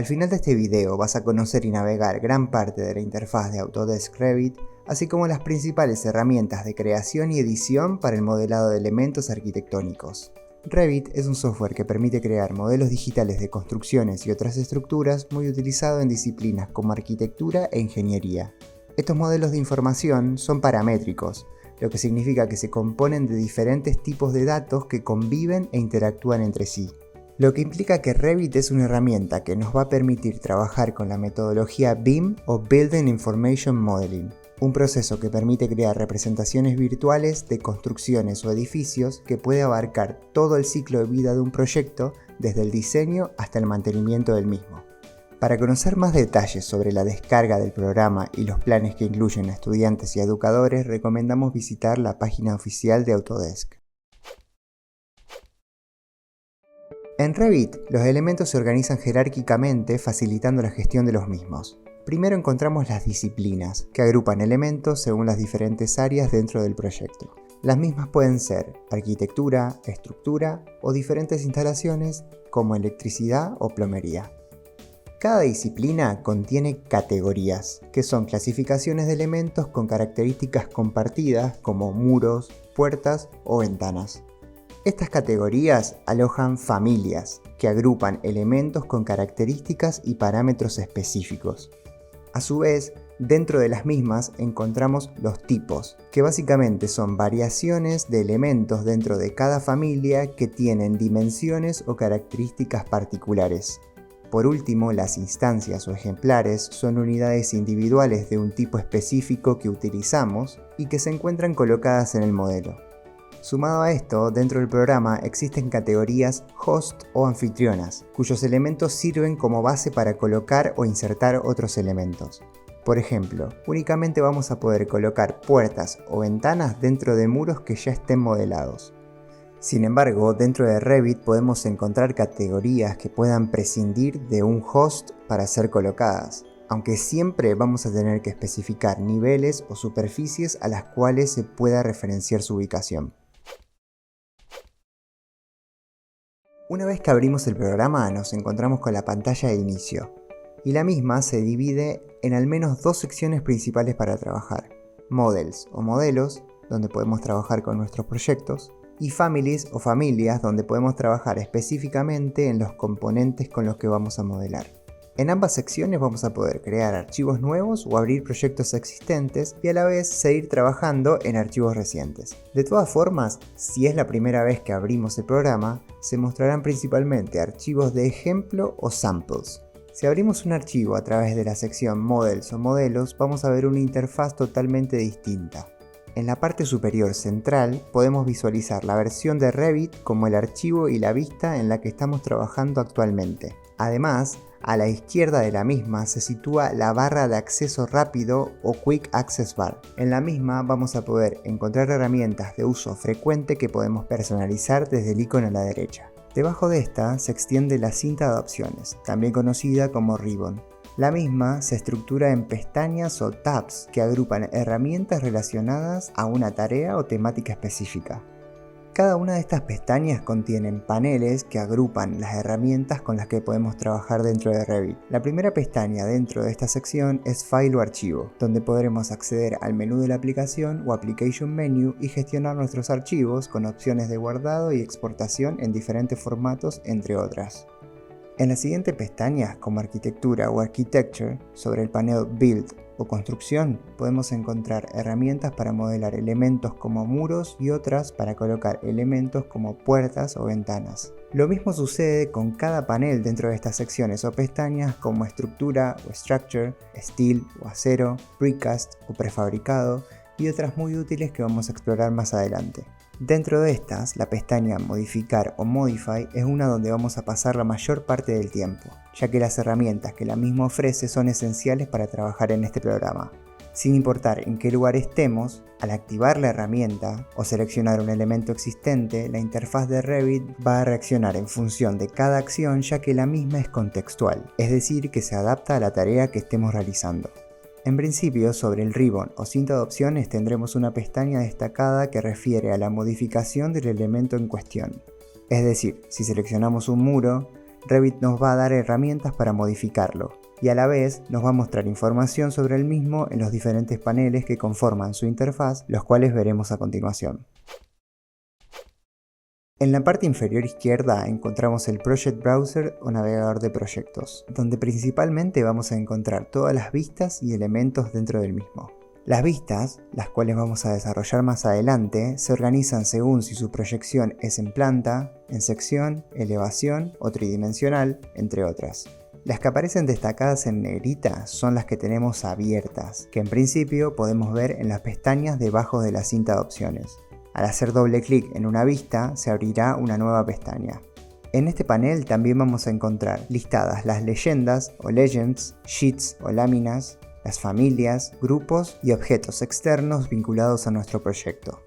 Al final de este video vas a conocer y navegar gran parte de la interfaz de Autodesk Revit, así como las principales herramientas de creación y edición para el modelado de elementos arquitectónicos. Revit es un software que permite crear modelos digitales de construcciones y otras estructuras muy utilizado en disciplinas como arquitectura e ingeniería. Estos modelos de información son paramétricos, lo que significa que se componen de diferentes tipos de datos que conviven e interactúan entre sí. Lo que implica que Revit es una herramienta que nos va a permitir trabajar con la metodología BIM o Building Information Modeling, un proceso que permite crear representaciones virtuales de construcciones o edificios que puede abarcar todo el ciclo de vida de un proyecto, desde el diseño hasta el mantenimiento del mismo. Para conocer más detalles sobre la descarga del programa y los planes que incluyen a estudiantes y educadores, recomendamos visitar la página oficial de Autodesk. En Revit, los elementos se organizan jerárquicamente, facilitando la gestión de los mismos. Primero encontramos las disciplinas, que agrupan elementos según las diferentes áreas dentro del proyecto. Las mismas pueden ser arquitectura, estructura o diferentes instalaciones como electricidad o plomería. Cada disciplina contiene categorías, que son clasificaciones de elementos con características compartidas como muros, puertas o ventanas. Estas categorías alojan familias, que agrupan elementos con características y parámetros específicos. A su vez, dentro de las mismas encontramos los tipos, que básicamente son variaciones de elementos dentro de cada familia que tienen dimensiones o características particulares. Por último, las instancias o ejemplares son unidades individuales de un tipo específico que utilizamos y que se encuentran colocadas en el modelo. Sumado a esto, dentro del programa existen categorías host o anfitrionas, cuyos elementos sirven como base para colocar o insertar otros elementos. Por ejemplo, únicamente vamos a poder colocar puertas o ventanas dentro de muros que ya estén modelados. Sin embargo, dentro de Revit podemos encontrar categorías que puedan prescindir de un host para ser colocadas, aunque siempre vamos a tener que especificar niveles o superficies a las cuales se pueda referenciar su ubicación. Una vez que abrimos el programa nos encontramos con la pantalla de inicio, y la misma se divide en al menos dos secciones principales para trabajar: Models o modelos, donde podemos trabajar con nuestros proyectos, y Families o familias, donde podemos trabajar específicamente en los componentes con los que vamos a modelar. En ambas secciones vamos a poder crear archivos nuevos o abrir proyectos existentes y a la vez seguir trabajando en archivos recientes. De todas formas, si es la primera vez que abrimos el programa, se mostrarán principalmente archivos de ejemplo o samples. Si abrimos un archivo a través de la sección Models o Modelos, vamos a ver una interfaz totalmente distinta. En la parte superior central podemos visualizar la versión de Revit como el archivo y la vista en la que estamos trabajando actualmente. Además, a la izquierda de la misma se sitúa la barra de acceso rápido o Quick Access Bar. En la misma vamos a poder encontrar herramientas de uso frecuente que podemos personalizar desde el icono a la derecha. Debajo de esta se extiende la cinta de opciones, también conocida como Ribbon. La misma se estructura en pestañas o tabs que agrupan herramientas relacionadas a una tarea o temática específica. Cada una de estas pestañas contienen paneles que agrupan las herramientas con las que podemos trabajar dentro de Revit. La primera pestaña dentro de esta sección es File o Archivo, donde podremos acceder al menú de la aplicación o Application Menu y gestionar nuestros archivos con opciones de guardado y exportación en diferentes formatos, entre otras. En la siguiente pestaña, como Arquitectura o Architecture, sobre el panel Build o Construcción, podemos encontrar herramientas para modelar elementos como muros y otras para colocar elementos como puertas o ventanas. Lo mismo sucede con cada panel dentro de estas secciones o pestañas como Estructura o Structure, Steel o Acero, Precast o Prefabricado y otras muy útiles que vamos a explorar más adelante. Dentro de estas, la pestaña Modificar o Modify es una donde vamos a pasar la mayor parte del tiempo, ya que las herramientas que la misma ofrece son esenciales para trabajar en este programa. Sin importar en qué lugar estemos, al activar la herramienta o seleccionar un elemento existente, la interfaz de Revit va a reaccionar en función de cada acción, ya que la misma es contextual, es decir, que se adapta a la tarea que estemos realizando. En principio, sobre el ribbon o cinta de opciones tendremos una pestaña destacada que refiere a la modificación del elemento en cuestión. Es decir, si seleccionamos un muro, Revit nos va a dar herramientas para modificarlo y a la vez nos va a mostrar información sobre el mismo en los diferentes paneles que conforman su interfaz, los cuales veremos a continuación. En la parte inferior izquierda encontramos el Project Browser o navegador de proyectos, donde principalmente vamos a encontrar todas las vistas y elementos dentro del mismo. Las vistas, las cuales vamos a desarrollar más adelante, se organizan según si su proyección es en planta, en sección, elevación o tridimensional, entre otras. Las que aparecen destacadas en negrita son las que tenemos abiertas, que en principio podemos ver en las pestañas debajo de la cinta de opciones. Al hacer doble clic en una vista, se abrirá una nueva pestaña. En este panel también vamos a encontrar listadas las leyendas o legends, sheets o láminas, las familias, grupos y objetos externos vinculados a nuestro proyecto.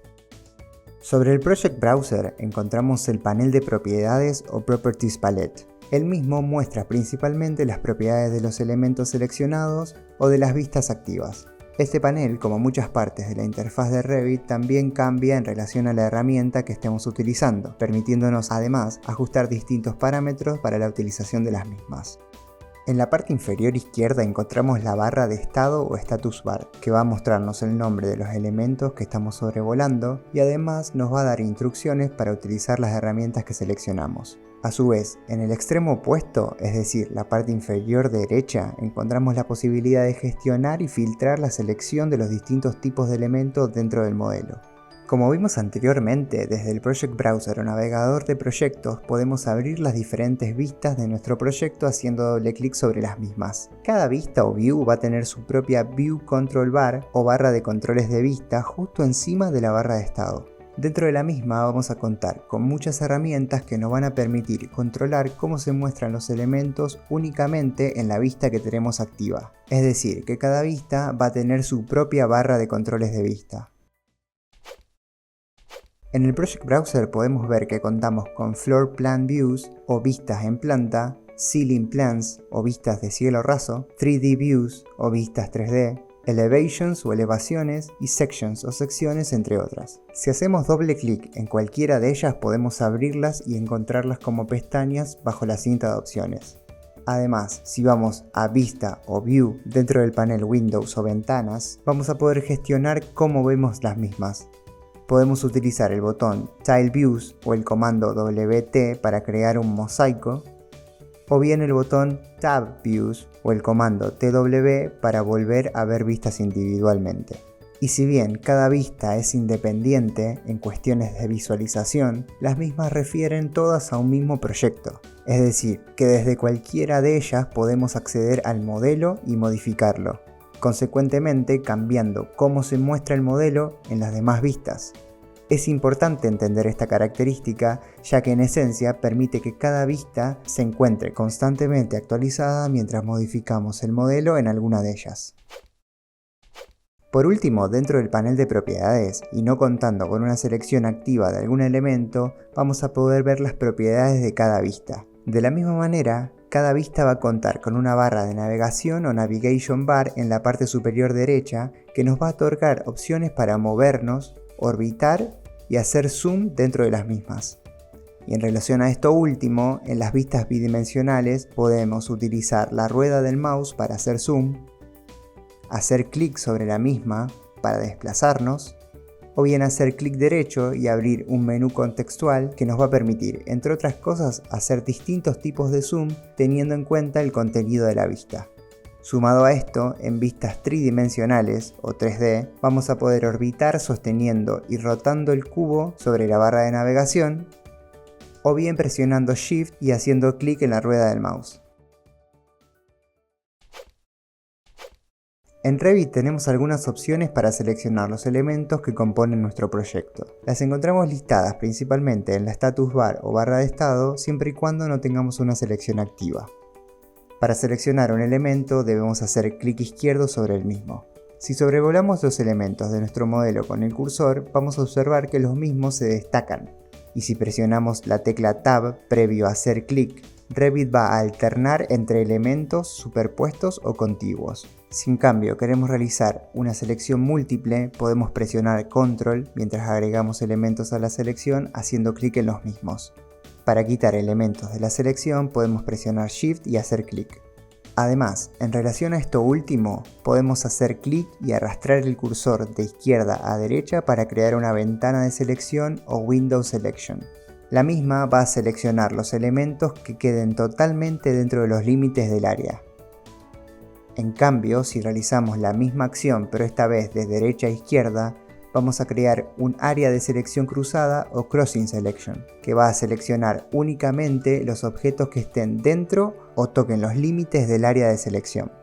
Sobre el Project Browser encontramos el panel de propiedades o Properties Palette. El mismo muestra principalmente las propiedades de los elementos seleccionados o de las vistas activas. Este panel, como muchas partes de la interfaz de Revit, también cambia en relación a la herramienta que estemos utilizando, permitiéndonos además ajustar distintos parámetros para la utilización de las mismas. En la parte inferior izquierda encontramos la barra de estado o status bar, que va a mostrarnos el nombre de los elementos que estamos sobrevolando y además nos va a dar instrucciones para utilizar las herramientas que seleccionamos. A su vez, en el extremo opuesto, es decir, la parte inferior derecha, encontramos la posibilidad de gestionar y filtrar la selección de los distintos tipos de elementos dentro del modelo. Como vimos anteriormente, desde el Project Browser o navegador de proyectos podemos abrir las diferentes vistas de nuestro proyecto haciendo doble clic sobre las mismas. Cada vista o view va a tener su propia View Control Bar o barra de controles de vista justo encima de la barra de estado. Dentro de la misma vamos a contar con muchas herramientas que nos van a permitir controlar cómo se muestran los elementos únicamente en la vista que tenemos activa. Es decir, que cada vista va a tener su propia barra de controles de vista. En el Project Browser podemos ver que contamos con Floor Plan Views o vistas en planta, Ceiling Plans o vistas de cielo raso, 3D Views o vistas 3D, Elevations o elevaciones y Sections o secciones, entre otras. Si hacemos doble clic en cualquiera de ellas podemos abrirlas y encontrarlas como pestañas bajo la cinta de opciones. Además, si vamos a Vista o View dentro del panel Windows o Ventanas, vamos a poder gestionar cómo vemos las mismas. Podemos utilizar el botón Tile Views o el comando WT para crear un mosaico, o bien el botón Tab Views o el comando TW para volver a ver vistas individualmente. Y si bien cada vista es independiente en cuestiones de visualización, las mismas refieren todas a un mismo proyecto. Es decir, que desde cualquiera de ellas podemos acceder al modelo y modificarlo, consecuentemente cambiando cómo se muestra el modelo en las demás vistas. Es importante entender esta característica, ya que en esencia permite que cada vista se encuentre constantemente actualizada mientras modificamos el modelo en alguna de ellas. Por último, dentro del panel de propiedades, y no contando con una selección activa de algún elemento, vamos a poder ver las propiedades de cada vista. De la misma manera, cada vista va a contar con una barra de navegación o Navigation Bar en la parte superior derecha que nos va a otorgar opciones para movernos, orbitar y hacer zoom dentro de las mismas. Y en relación a esto último, en las vistas bidimensionales podemos utilizar la rueda del mouse para hacer zoom, hacer clic sobre la misma para desplazarnos, o bien hacer clic derecho y abrir un menú contextual que nos va a permitir, entre otras cosas, hacer distintos tipos de zoom teniendo en cuenta el contenido de la vista. Sumado a esto, en vistas tridimensionales o 3D, vamos a poder orbitar sosteniendo y rotando el cubo sobre la barra de navegación, o bien presionando Shift y haciendo clic en la rueda del mouse. En Revit tenemos algunas opciones para seleccionar los elementos que componen nuestro proyecto. Las encontramos listadas principalmente en la status bar o barra de estado, siempre y cuando no tengamos una selección activa. Para seleccionar un elemento debemos hacer clic izquierdo sobre el mismo. Si sobrevolamos los elementos de nuestro modelo con el cursor, vamos a observar que los mismos se destacan. Y si presionamos la tecla Tab previo a hacer clic, Revit va a alternar entre elementos superpuestos o contiguos. Si en cambio queremos realizar una selección múltiple, podemos presionar Control mientras agregamos elementos a la selección haciendo clic en los mismos. Para quitar elementos de la selección podemos presionar Shift y hacer clic. Además, en relación a esto último, podemos hacer clic y arrastrar el cursor de izquierda a derecha para crear una ventana de selección o Window Selection. La misma va a seleccionar los elementos que queden totalmente dentro de los límites del área. En cambio, si realizamos la misma acción pero esta vez de derecha a izquierda, vamos a crear un área de selección cruzada o Crossing Selection, que va a seleccionar únicamente los objetos que estén dentro o toquen los límites del área de selección.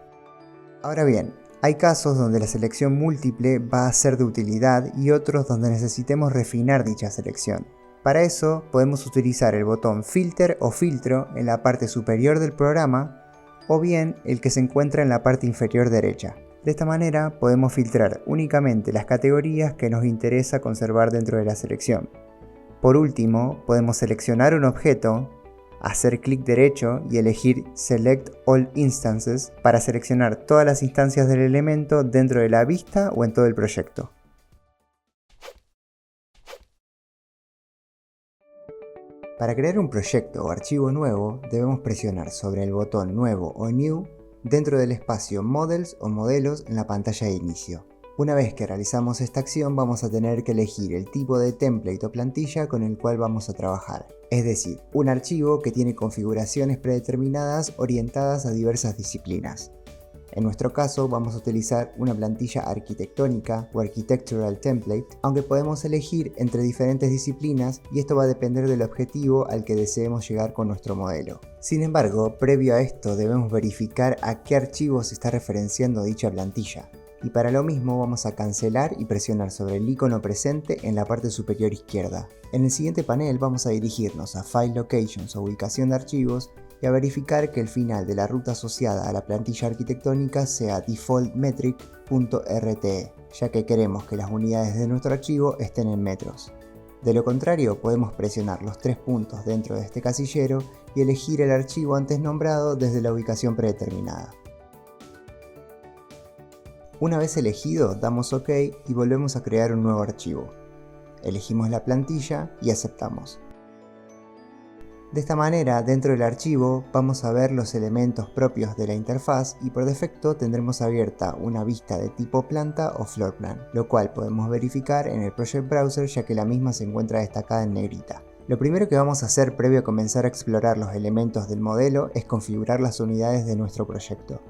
Ahora bien, hay casos donde la selección múltiple va a ser de utilidad y otros donde necesitemos refinar dicha selección. Para eso podemos utilizar el botón Filter o Filtro en la parte superior del programa o bien el que se encuentra en la parte inferior derecha. De esta manera podemos filtrar únicamente las categorías que nos interesa conservar dentro de la selección. Por último, podemos seleccionar un objeto, hacer clic derecho y elegir Select All Instances para seleccionar todas las instancias del elemento dentro de la vista o en todo el proyecto. Para crear un proyecto o archivo nuevo, debemos presionar sobre el botón Nuevo o New dentro del espacio Models o Modelos en la pantalla de inicio. Una vez que realizamos esta acción vamos a tener que elegir el tipo de template o plantilla con el cual vamos a trabajar, es decir, un archivo que tiene configuraciones predeterminadas orientadas a diversas disciplinas. En nuestro caso vamos a utilizar una plantilla arquitectónica o Architectural Template, aunque podemos elegir entre diferentes disciplinas y esto va a depender del objetivo al que deseemos llegar con nuestro modelo. Sin embargo, previo a esto debemos verificar a qué archivo se está referenciando dicha plantilla. Y para lo mismo vamos a cancelar y presionar sobre el icono presente en la parte superior izquierda. En el siguiente panel vamos a dirigirnos a File Locations o ubicación de archivos y a verificar que el final de la ruta asociada a la plantilla arquitectónica sea defaultmetric.rte, ya que queremos que las unidades de nuestro archivo estén en metros. De lo contrario, podemos presionar los 3 puntos dentro de este casillero y elegir el archivo antes nombrado desde la ubicación predeterminada. Una vez elegido, damos OK y volvemos a crear un nuevo archivo. Elegimos la plantilla y aceptamos. De esta manera, dentro del archivo vamos a ver los elementos propios de la interfaz y por defecto tendremos abierta una vista de tipo planta o floor plan, lo cual podemos verificar en el Project Browser ya que la misma se encuentra destacada en negrita. Lo primero que vamos a hacer previo a comenzar a explorar los elementos del modelo es configurar las unidades de nuestro proyecto.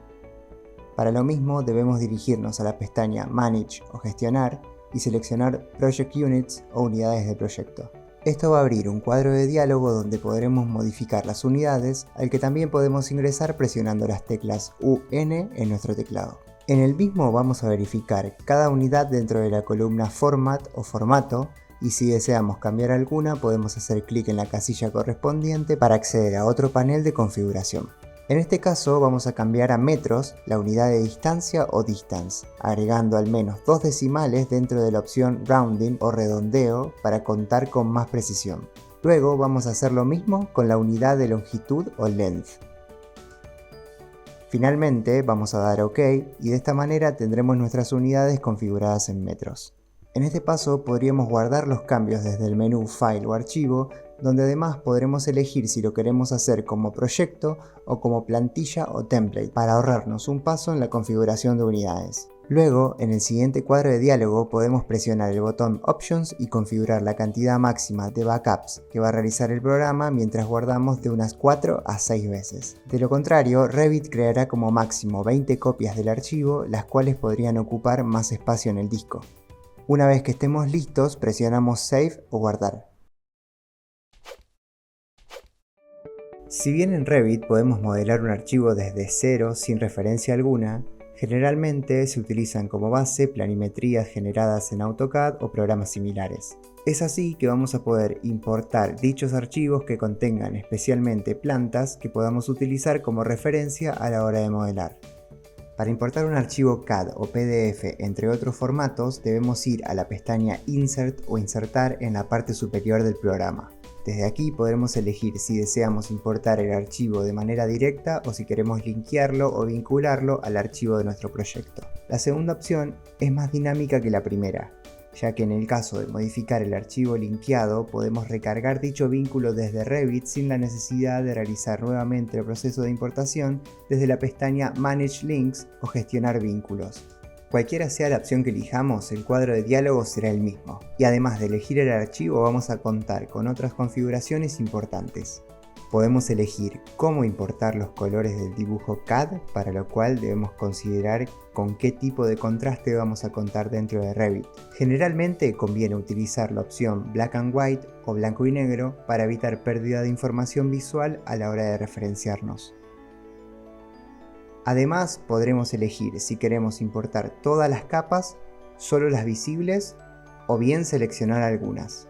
Para lo mismo debemos dirigirnos a la pestaña Manage o Gestionar y seleccionar Project Units o unidades de proyecto. Esto va a abrir un cuadro de diálogo donde podremos modificar las unidades, al que también podemos ingresar presionando las teclas U, N en nuestro teclado. En el mismo vamos a verificar cada unidad dentro de la columna Format o Formato, y si deseamos cambiar alguna podemos hacer clic en la casilla correspondiente para acceder a otro panel de configuración. En este caso vamos a cambiar a metros la unidad de distancia o distance, agregando al menos 2 decimales dentro de la opción rounding o redondeo para contar con más precisión. Luego vamos a hacer lo mismo con la unidad de longitud o length. Finalmente vamos a dar OK y de esta manera tendremos nuestras unidades configuradas en metros. En este paso podríamos guardar los cambios desde el menú File o Archivo, donde además podremos elegir si lo queremos hacer como proyecto o como plantilla o template para ahorrarnos un paso en la configuración de unidades. Luego, en el siguiente cuadro de diálogo podemos presionar el botón Options y configurar la cantidad máxima de backups que va a realizar el programa mientras guardamos de unas 4 a 6 veces. De lo contrario, Revit creará como máximo 20 copias del archivo, las cuales podrían ocupar más espacio en el disco. Una vez que estemos listos, presionamos Save o Guardar. Si bien en Revit podemos modelar un archivo desde cero sin referencia alguna, generalmente se utilizan como base planimetrías generadas en AutoCAD o programas similares. Es así que vamos a poder importar dichos archivos que contengan especialmente plantas que podamos utilizar como referencia a la hora de modelar. Para importar un archivo CAD o PDF entre otros formatos debemos ir a la pestaña Insert o Insertar en la parte superior del programa. Desde aquí podremos elegir si deseamos importar el archivo de manera directa o si queremos linkearlo o vincularlo al archivo de nuestro proyecto. La segunda opción es más dinámica que la primera, ya que en el caso de modificar el archivo linkeado podemos recargar dicho vínculo desde Revit sin la necesidad de realizar nuevamente el proceso de importación desde la pestaña Manage Links o Gestionar vínculos. Cualquiera sea la opción que elijamos, el cuadro de diálogo será el mismo, y además de elegir el archivo vamos a contar con otras configuraciones importantes. Podemos elegir cómo importar los colores del dibujo CAD, para lo cual debemos considerar con qué tipo de contraste vamos a contar dentro de Revit. Generalmente conviene utilizar la opción Black and White o blanco y negro para evitar pérdida de información visual a la hora de referenciarnos. Además, podremos elegir si queremos importar todas las capas, solo las visibles o bien seleccionar algunas.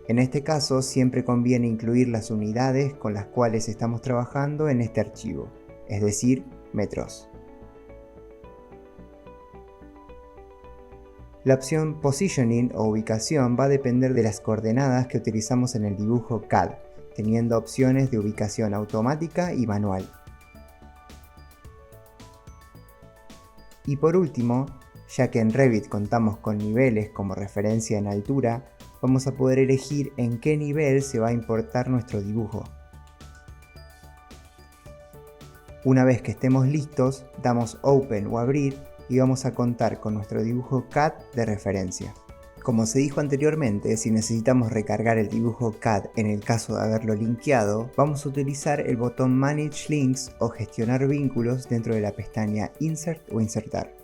En este caso, siempre conviene incluir las unidades con las cuales estamos trabajando en este archivo, es decir, metros. La opción Positioning o ubicación va a depender de las coordenadas que utilizamos en el dibujo CAD, teniendo opciones de ubicación automática y manual. Y por último, ya que en Revit contamos con niveles como referencia en altura, vamos a poder elegir en qué nivel se va a importar nuestro dibujo. Una vez que estemos listos, damos Open o Abrir y vamos a contar con nuestro dibujo CAD de referencia. Como se dijo anteriormente, si necesitamos recargar el dibujo CAD en el caso de haberlo linkeado, vamos a utilizar el botón Manage Links o Gestionar vínculos dentro de la pestaña Insert o Insertar.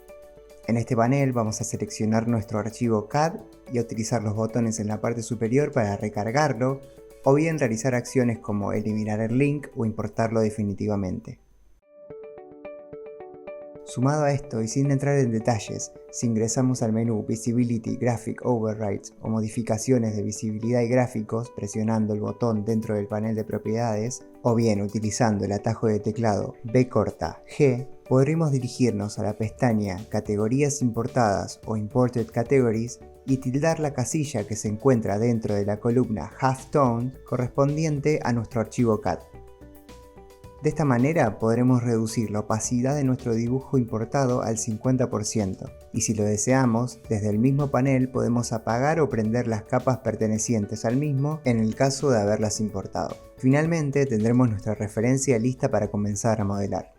En este panel vamos a seleccionar nuestro archivo CAD y a utilizar los botones en la parte superior para recargarlo, o bien realizar acciones como eliminar el link o importarlo definitivamente. Sumado a esto y sin entrar en detalles, si ingresamos al menú Visibility, Graphic Overrides o Modificaciones de visibilidad y gráficos presionando el botón dentro del panel de propiedades, o bien utilizando el atajo de teclado B corta G, podremos dirigirnos a la pestaña Categorías importadas o Imported Categories y tildar la casilla que se encuentra dentro de la columna Halftone correspondiente a nuestro archivo CAD. De esta manera podremos reducir la opacidad de nuestro dibujo importado al 50% y si lo deseamos, desde el mismo panel podemos apagar o prender las capas pertenecientes al mismo en el caso de haberlas importado. Finalmente tendremos nuestra referencia lista para comenzar a modelar.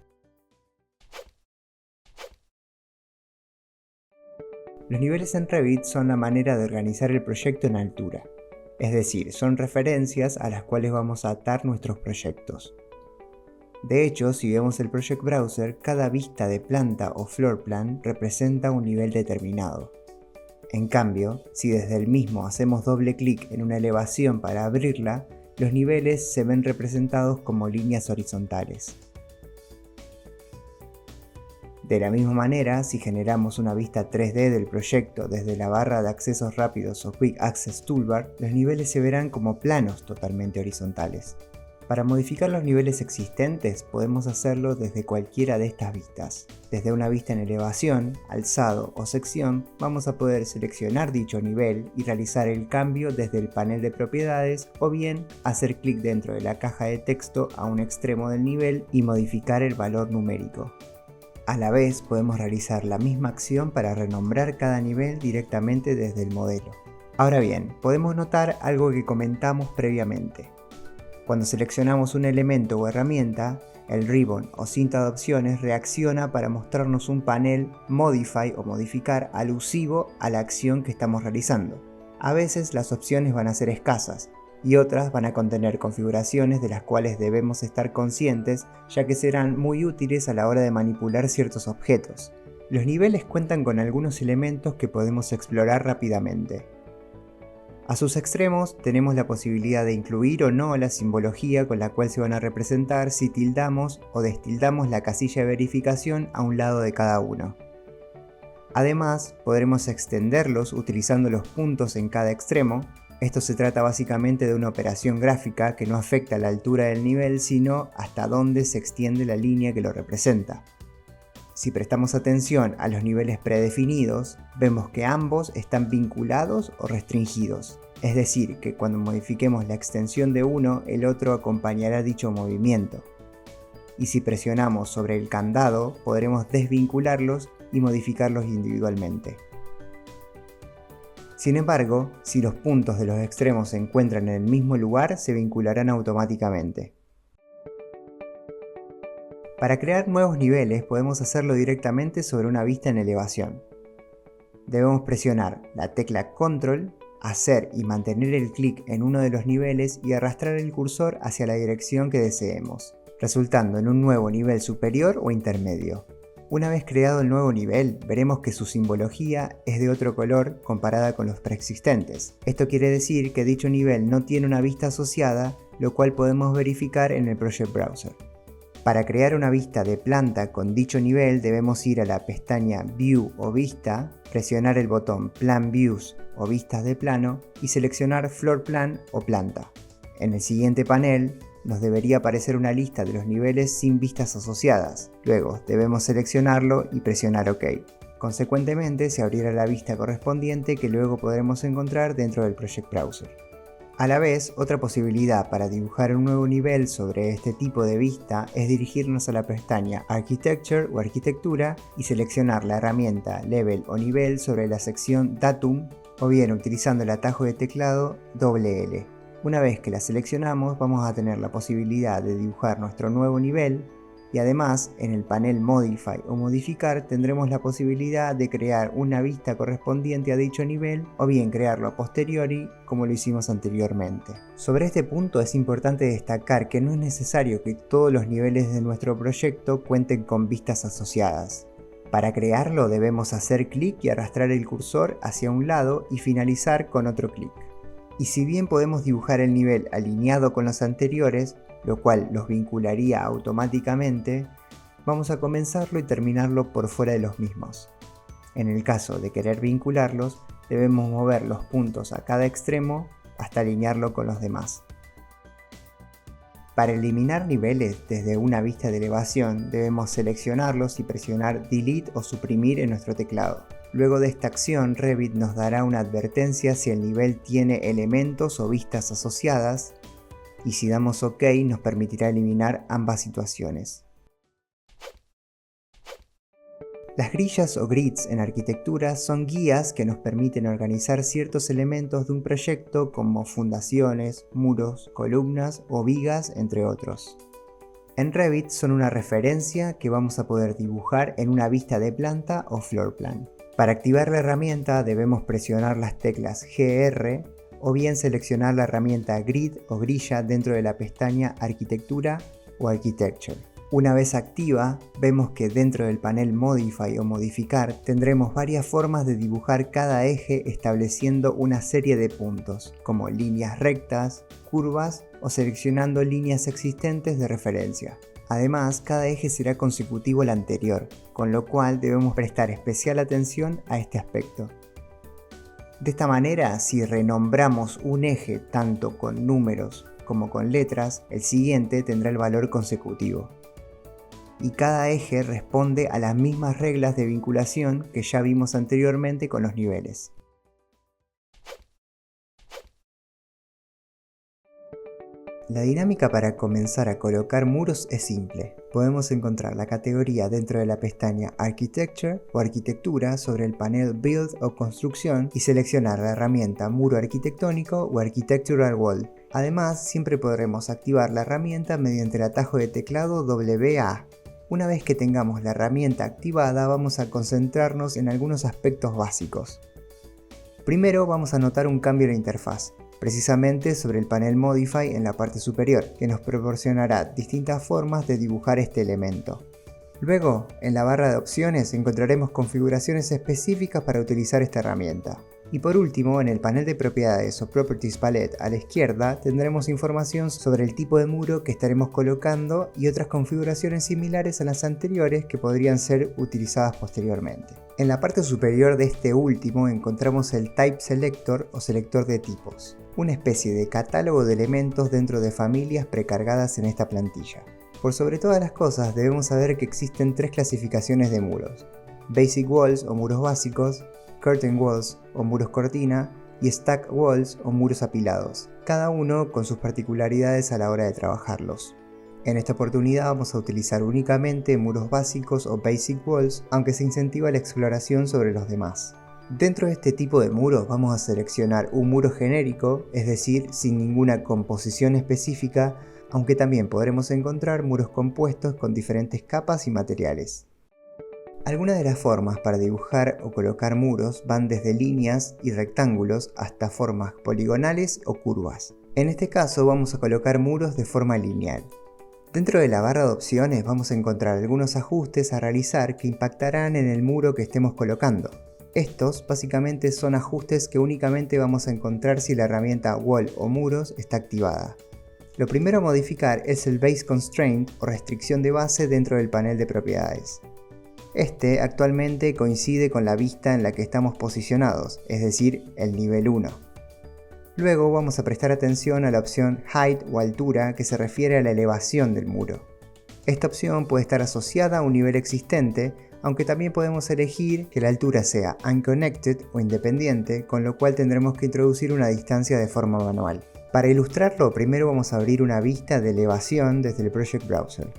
Los niveles en Revit son la manera de organizar el proyecto en altura, es decir, son referencias a las cuales vamos a atar nuestros proyectos. De hecho, si vemos el Project Browser, cada vista de planta o floor plan representa un nivel determinado. En cambio, si desde el mismo hacemos doble clic en una elevación para abrirla, los niveles se ven representados como líneas horizontales. De la misma manera, si generamos una vista 3D del proyecto desde la barra de accesos rápidos o Quick Access Toolbar, los niveles se verán como planos totalmente horizontales. Para modificar los niveles existentes podemos hacerlo desde cualquiera de estas vistas. Desde una vista en elevación, alzado o sección, vamos a poder seleccionar dicho nivel y realizar el cambio desde el panel de propiedades o bien hacer clic dentro de la caja de texto a un extremo del nivel y modificar el valor numérico. A la vez podemos realizar la misma acción para renombrar cada nivel directamente desde el modelo. Ahora bien, podemos notar algo que comentamos previamente. Cuando seleccionamos un elemento o herramienta, el ribbon o cinta de opciones reacciona para mostrarnos un panel Modify o modificar alusivo a la acción que estamos realizando. A veces las opciones van a ser escasas y otras van a contener configuraciones de las cuales debemos estar conscientes, ya que serán muy útiles a la hora de manipular ciertos objetos. Los niveles cuentan con algunos elementos que podemos explorar rápidamente. A sus extremos tenemos la posibilidad de incluir o no la simbología con la cual se van a representar si tildamos o destildamos la casilla de verificación a un lado de cada uno. Además, podremos extenderlos utilizando los puntos en cada extremo. Esto se trata básicamente de una operación gráfica que no afecta la altura del nivel, sino hasta dónde se extiende la línea que lo representa. Si prestamos atención a los niveles predefinidos, vemos que ambos están vinculados o restringidos. Es decir, que cuando modifiquemos la extensión de uno, el otro acompañará dicho movimiento. Y si presionamos sobre el candado, podremos desvincularlos y modificarlos individualmente. Sin embargo, si los puntos de los extremos se encuentran en el mismo lugar, se vincularán automáticamente. Para crear nuevos niveles podemos hacerlo directamente sobre una vista en elevación. Debemos presionar la tecla Control, hacer y mantener el clic en uno de los niveles y arrastrar el cursor hacia la dirección que deseemos, resultando en un nuevo nivel superior o intermedio. Una vez creado el nuevo nivel, veremos que su simbología es de otro color comparada con los preexistentes. Esto quiere decir que dicho nivel no tiene una vista asociada, lo cual podemos verificar en el Project Browser. Para crear una vista de planta con dicho nivel debemos ir a la pestaña View o Vista, presionar el botón Plan Views o Vistas de plano y seleccionar Floor Plan o Planta. En el siguiente panel nos debería aparecer una lista de los niveles sin vistas asociadas. Luego debemos seleccionarlo y presionar OK. Consecuentemente se abrirá la vista correspondiente que luego podremos encontrar dentro del Project Browser. A la vez, otra posibilidad para dibujar un nuevo nivel sobre este tipo de vista es dirigirnos a la pestaña Architecture o Arquitectura y seleccionar la herramienta Level o Nivel sobre la sección Datum o bien utilizando el atajo de teclado L. Una vez que la seleccionamos vamos a tener la posibilidad de dibujar nuestro nuevo nivel y además en el panel Modify o Modificar tendremos la posibilidad de crear una vista correspondiente a dicho nivel o bien crearlo a posteriori como lo hicimos anteriormente. Sobre este punto es importante destacar que no es necesario que todos los niveles de nuestro proyecto cuenten con vistas asociadas. Para crearlo debemos hacer clic y arrastrar el cursor hacia un lado y finalizar con otro clic. Y si bien podemos dibujar el nivel alineado con los anteriores, lo cual los vincularía automáticamente, vamos a comenzarlo y terminarlo por fuera de los mismos. En el caso de querer vincularlos, debemos mover los puntos a cada extremo hasta alinearlo con los demás. Para eliminar niveles desde una vista de elevación, debemos seleccionarlos y presionar Delete o Suprimir en nuestro teclado. Luego de esta acción, Revit nos dará una advertencia si el nivel tiene elementos o vistas asociadas, y si damos OK nos permitirá eliminar ambas situaciones. Las grillas o grids en arquitectura son guías que nos permiten organizar ciertos elementos de un proyecto como fundaciones, muros, columnas o vigas, entre otros. En Revit son una referencia que vamos a poder dibujar en una vista de planta o floor plan. Para activar la herramienta debemos presionar las teclas GR o bien seleccionar la herramienta Grid o grilla dentro de la pestaña Arquitectura o Architecture. Una vez activa, vemos que dentro del panel Modify o Modificar tendremos varias formas de dibujar cada eje estableciendo una serie de puntos, como líneas rectas, curvas o seleccionando líneas existentes de referencia. Además, cada eje será consecutivo al anterior, con lo cual debemos prestar especial atención a este aspecto. De esta manera, si renombramos un eje tanto con números como con letras, el siguiente tendrá el valor consecutivo. Y cada eje responde a las mismas reglas de vinculación que ya vimos anteriormente con los niveles. La dinámica para comenzar a colocar muros es simple. Podemos encontrar la categoría dentro de la pestaña Architecture o Arquitectura sobre el panel Build o Construcción y seleccionar la herramienta Muro Arquitectónico o Architectural Wall. Además, siempre podremos activar la herramienta mediante el atajo de teclado WA. Una vez que tengamos la herramienta activada, vamos a concentrarnos en algunos aspectos básicos. Primero vamos a notar un cambio en la interfaz, precisamente sobre el panel Modify en la parte superior, que nos proporcionará distintas formas de dibujar este elemento. Luego, en la barra de opciones encontraremos configuraciones específicas para utilizar esta herramienta. Y por último, en el panel de propiedades o Properties Palette a la izquierda tendremos información sobre el tipo de muro que estaremos colocando y otras configuraciones similares a las anteriores que podrían ser utilizadas posteriormente. En la parte superior de este último encontramos el Type Selector o selector de tipos, una especie de catálogo de elementos dentro de familias precargadas en esta plantilla. Por sobre todas las cosas debemos saber que existen tres clasificaciones de muros: Basic Walls o muros básicos, Curtain Walls o muros cortina y Stack Walls o muros apilados, cada uno con sus particularidades a la hora de trabajarlos. En esta oportunidad vamos a utilizar únicamente muros básicos o Basic Walls, aunque se incentiva la exploración sobre los demás. Dentro de este tipo de muros vamos a seleccionar un muro genérico, es decir, sin ninguna composición específica, aunque también podremos encontrar muros compuestos con diferentes capas y materiales. Algunas de las formas para dibujar o colocar muros van desde líneas y rectángulos hasta formas poligonales o curvas. En este caso vamos a colocar muros de forma lineal. Dentro de la barra de opciones vamos a encontrar algunos ajustes a realizar que impactarán en el muro que estemos colocando. Estos básicamente son ajustes que únicamente vamos a encontrar si la herramienta Wall o Muros está activada. Lo primero a modificar es el Base Constraint o restricción de base dentro del panel de propiedades. Este actualmente coincide con la vista en la que estamos posicionados, es decir, el nivel 1. Luego vamos a prestar atención a la opción Height o altura, que se refiere a la elevación del muro. Esta opción puede estar asociada a un nivel existente, aunque también podemos elegir que la altura sea unconnected o independiente, con lo cual tendremos que introducir una distancia de forma manual. Para ilustrarlo, primero vamos a abrir una vista de elevación desde el Project Browser.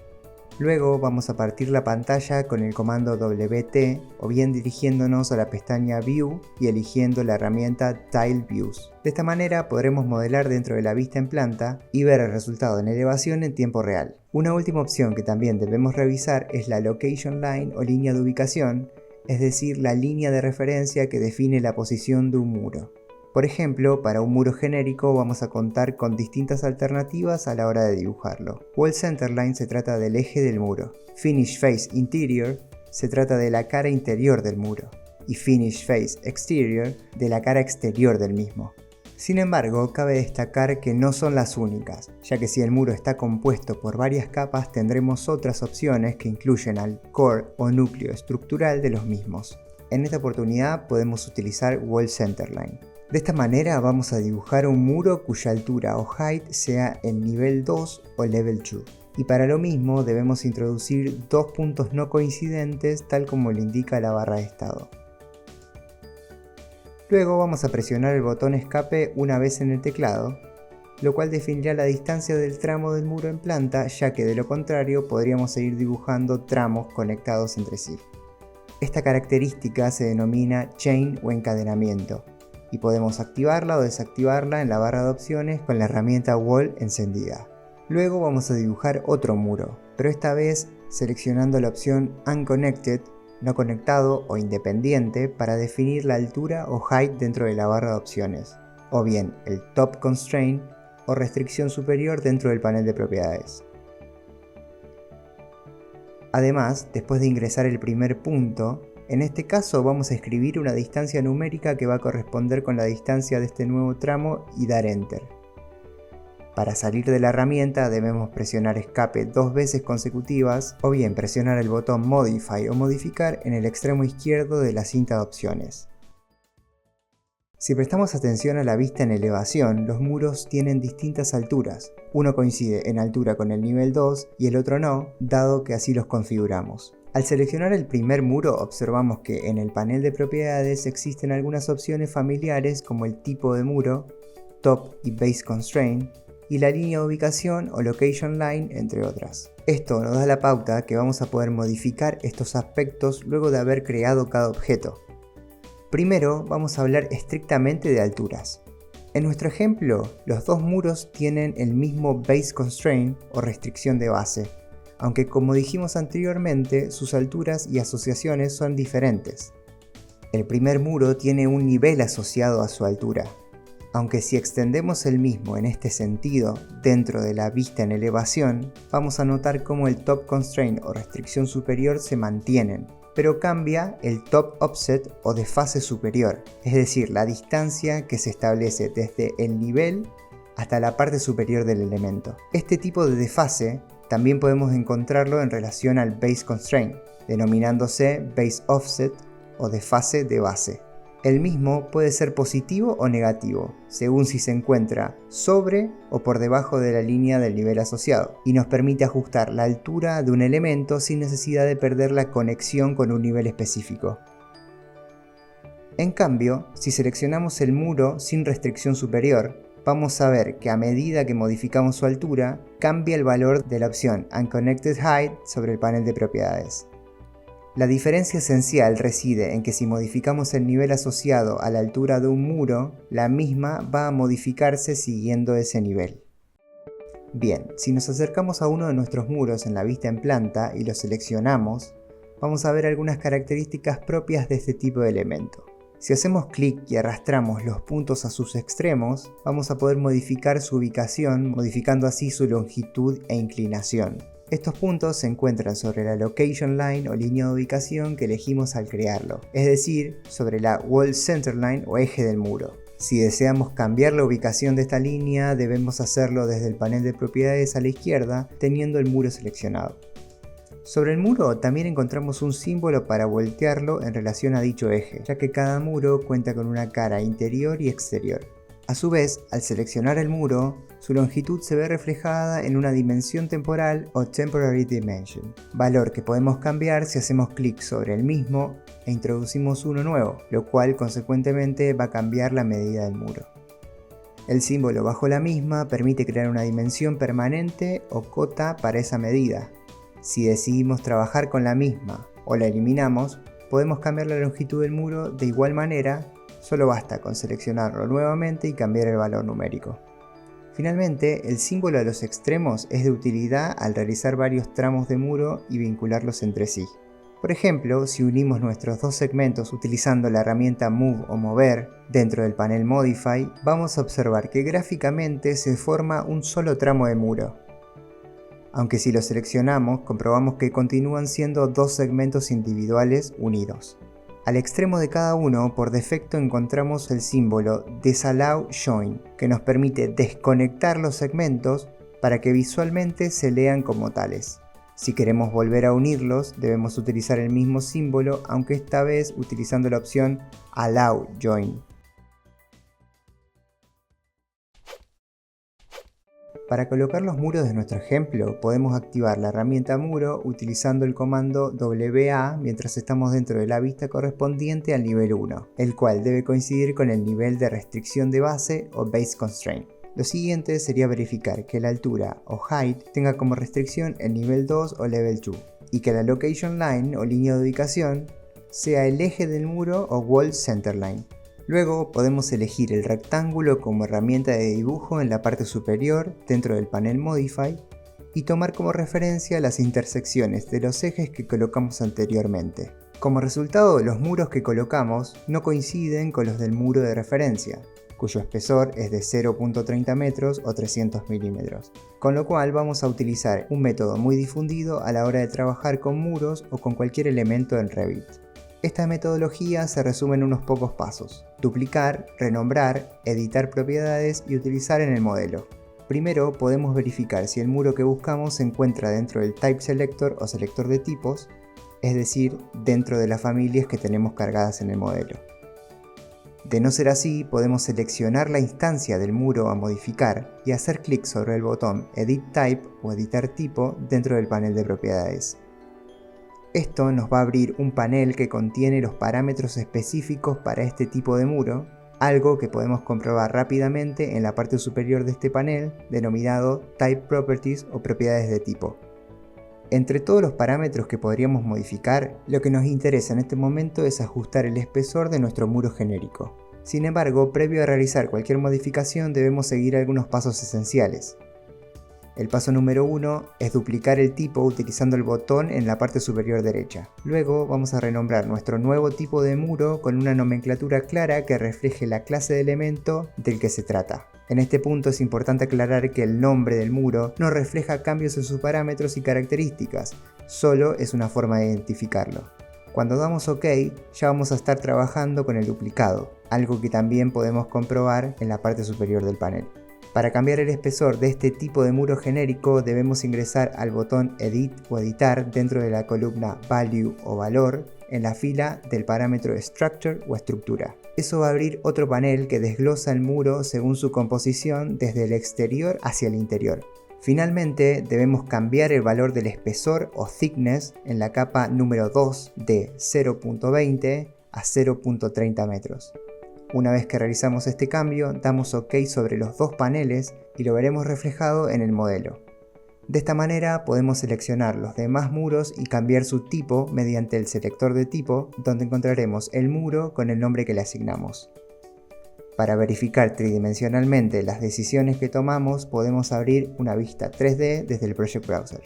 Luego vamos a partir la pantalla con el comando WT o bien dirigiéndonos a la pestaña View y eligiendo la herramienta Tile Views. De esta manera podremos modelar dentro de la vista en planta y ver el resultado en elevación en tiempo real. Una última opción que también debemos revisar es la Location Line o línea de ubicación, es decir, la línea de referencia que define la posición de un muro. Por ejemplo, para un muro genérico vamos a contar con distintas alternativas a la hora de dibujarlo. Wall Centerline se trata del eje del muro. Finish Face Interior se trata de la cara interior del muro. Y Finish Face Exterior de la cara exterior del mismo. Sin embargo, cabe destacar que no son las únicas, ya que si el muro está compuesto por varias capas tendremos otras opciones que incluyen al core o núcleo estructural de los mismos. En esta oportunidad podemos utilizar Wall Centerline. De esta manera vamos a dibujar un muro cuya altura o height sea el nivel 2 o level 2. Y para lo mismo debemos introducir dos puntos no coincidentes tal como lo indica la barra de estado. Luego vamos a presionar el botón escape una vez en el teclado, lo cual definirá la distancia del tramo del muro en planta, ya que de lo contrario podríamos seguir dibujando tramos conectados entre sí. Esta característica se denomina chain o encadenamiento, y podemos activarla o desactivarla en la barra de opciones con la herramienta Wall encendida. Luego vamos a dibujar otro muro, pero esta vez seleccionando la opción Unconnected, no conectado o independiente, para definir la altura o height dentro de la barra de opciones, o bien el Top Constraint o restricción superior dentro del panel de propiedades. Además, después de ingresar el primer punto, en este caso vamos a escribir una distancia numérica que va a corresponder con la distancia de este nuevo tramo y dar Enter. Para salir de la herramienta debemos presionar escape 2 veces consecutivas o bien presionar el botón Modify o Modificar en el extremo izquierdo de la cinta de opciones. Si prestamos atención a la vista en elevación, los muros tienen distintas alturas. Uno coincide en altura con el nivel 2 y el otro no, dado que así los configuramos. Al seleccionar el primer muro observamos que en el panel de propiedades existen algunas opciones familiares como el tipo de muro, Top y Base Constraint, y la línea de ubicación o Location Line, entre otras. Esto nos da la pauta que vamos a poder modificar estos aspectos luego de haber creado cada objeto. Primero vamos a hablar estrictamente de alturas. En nuestro ejemplo, los dos muros tienen el mismo Base Constraint o restricción de base, aunque como dijimos anteriormente, sus alturas y asociaciones son diferentes. El primer muro tiene un nivel asociado a su altura, aunque si extendemos el mismo en este sentido dentro de la vista en elevación, vamos a notar cómo el Top Constraint o restricción superior se mantienen, pero cambia el Top Offset o desfase superior, es decir, la distancia que se establece desde el nivel hasta la parte superior del elemento. Este tipo de desfase también podemos encontrarlo en relación al Base Constraint, denominándose Base Offset o desfase de base. El mismo puede ser positivo o negativo, según si se encuentra sobre o por debajo de la línea del nivel asociado, y nos permite ajustar la altura de un elemento sin necesidad de perder la conexión con un nivel específico. En cambio, si seleccionamos el muro sin restricción superior, vamos a ver que a medida que modificamos su altura, cambia el valor de la opción Unconnected Height sobre el panel de propiedades. La diferencia esencial reside en que si modificamos el nivel asociado a la altura de un muro, la misma va a modificarse siguiendo ese nivel. Bien, si nos acercamos a uno de nuestros muros en la vista en planta y lo seleccionamos, vamos a ver algunas características propias de este tipo de elemento. Si hacemos clic y arrastramos los puntos a sus extremos, vamos a poder modificar su ubicación, modificando así su longitud e inclinación. Estos puntos se encuentran sobre la location line o línea de ubicación que elegimos al crearlo, es decir, sobre la wall center line o eje del muro. Si deseamos cambiar la ubicación de esta línea, debemos hacerlo desde el panel de propiedades a la izquierda, teniendo el muro seleccionado. Sobre el muro también encontramos un símbolo para voltearlo en relación a dicho eje, ya que cada muro cuenta con una cara interior y exterior. A su vez, al seleccionar el muro, su longitud se ve reflejada en una dimensión temporal o temporary dimension, valor que podemos cambiar si hacemos clic sobre el mismo e introducimos uno nuevo, lo cual consecuentemente va a cambiar la medida del muro. El símbolo bajo la misma permite crear una dimensión permanente o cota para esa medida. Si decidimos trabajar con la misma o la eliminamos, podemos cambiar la longitud del muro de igual manera. Solo basta con seleccionarlo nuevamente y cambiar el valor numérico. Finalmente, el símbolo a los extremos es de utilidad al realizar varios tramos de muro y vincularlos entre sí. Por ejemplo, si unimos nuestros dos segmentos utilizando la herramienta Move o Mover dentro del panel Modify, vamos a observar que gráficamente se forma un solo tramo de muro. Aunque si lo seleccionamos, comprobamos que continúan siendo dos segmentos individuales unidos. Al extremo de cada uno, por defecto encontramos el símbolo Disallow Join, que nos permite desconectar los segmentos para que visualmente se lean como tales. Si queremos volver a unirlos, debemos utilizar el mismo símbolo, aunque esta vez utilizando la opción Allow Join. Para colocar los muros de nuestro ejemplo, podemos activar la herramienta muro utilizando el comando WA mientras estamos dentro de la vista correspondiente al nivel 1, el cual debe coincidir con el nivel de restricción de base o Base Constraint. Lo siguiente sería verificar que la altura o height tenga como restricción el nivel 2 o level 2, y que la location line o línea de ubicación sea el eje del muro o wall center line. Luego podemos elegir el rectángulo como herramienta de dibujo en la parte superior dentro del panel Modify y tomar como referencia las intersecciones de los ejes que colocamos anteriormente. Como resultado, los muros que colocamos no coinciden con los del muro de referencia, cuyo espesor es de 0.30 metros o 300 milímetros, con lo cual vamos a utilizar un método muy difundido a la hora de trabajar con muros o con cualquier elemento en Revit. Esta metodología se resume en unos pocos pasos: duplicar, renombrar, editar propiedades y utilizar en el modelo. Primero podemos verificar si el muro que buscamos se encuentra dentro del Type Selector o selector de tipos, es decir, dentro de las familias que tenemos cargadas en el modelo. De no ser así, podemos seleccionar la instancia del muro a modificar y hacer clic sobre el botón Edit Type o Editar Tipo dentro del panel de propiedades. Esto nos va a abrir un panel que contiene los parámetros específicos para este tipo de muro, algo que podemos comprobar rápidamente en la parte superior de este panel, denominado Type Properties o propiedades de tipo. Entre todos los parámetros que podríamos modificar, lo que nos interesa en este momento es ajustar el espesor de nuestro muro genérico. Sin embargo, previo a realizar cualquier modificación debemos seguir algunos pasos esenciales. El paso número 1 es duplicar el tipo utilizando el botón en la parte superior derecha. Luego vamos a renombrar nuestro nuevo tipo de muro con una nomenclatura clara que refleje la clase de elemento del que se trata. En este punto es importante aclarar que el nombre del muro no refleja cambios en sus parámetros y características, solo es una forma de identificarlo. Cuando damos OK, ya vamos a estar trabajando con el duplicado, algo que también podemos comprobar en la parte superior del panel. Para cambiar el espesor de este tipo de muro genérico debemos ingresar al botón Edit o Editar dentro de la columna Value o Valor en la fila del parámetro Structure o Estructura. Eso va a abrir otro panel que desglosa el muro según su composición desde el exterior hacia el interior. Finalmente debemos cambiar el valor del espesor o thickness en la capa número 2 de 0.20 a 0.30 metros. Una vez que realizamos este cambio, damos OK sobre los dos paneles y lo veremos reflejado en el modelo. De esta manera podemos seleccionar los demás muros y cambiar su tipo mediante el selector de tipo, donde encontraremos el muro con el nombre que le asignamos. Para verificar tridimensionalmente las decisiones que tomamos, podemos abrir una vista 3D desde el Project Browser.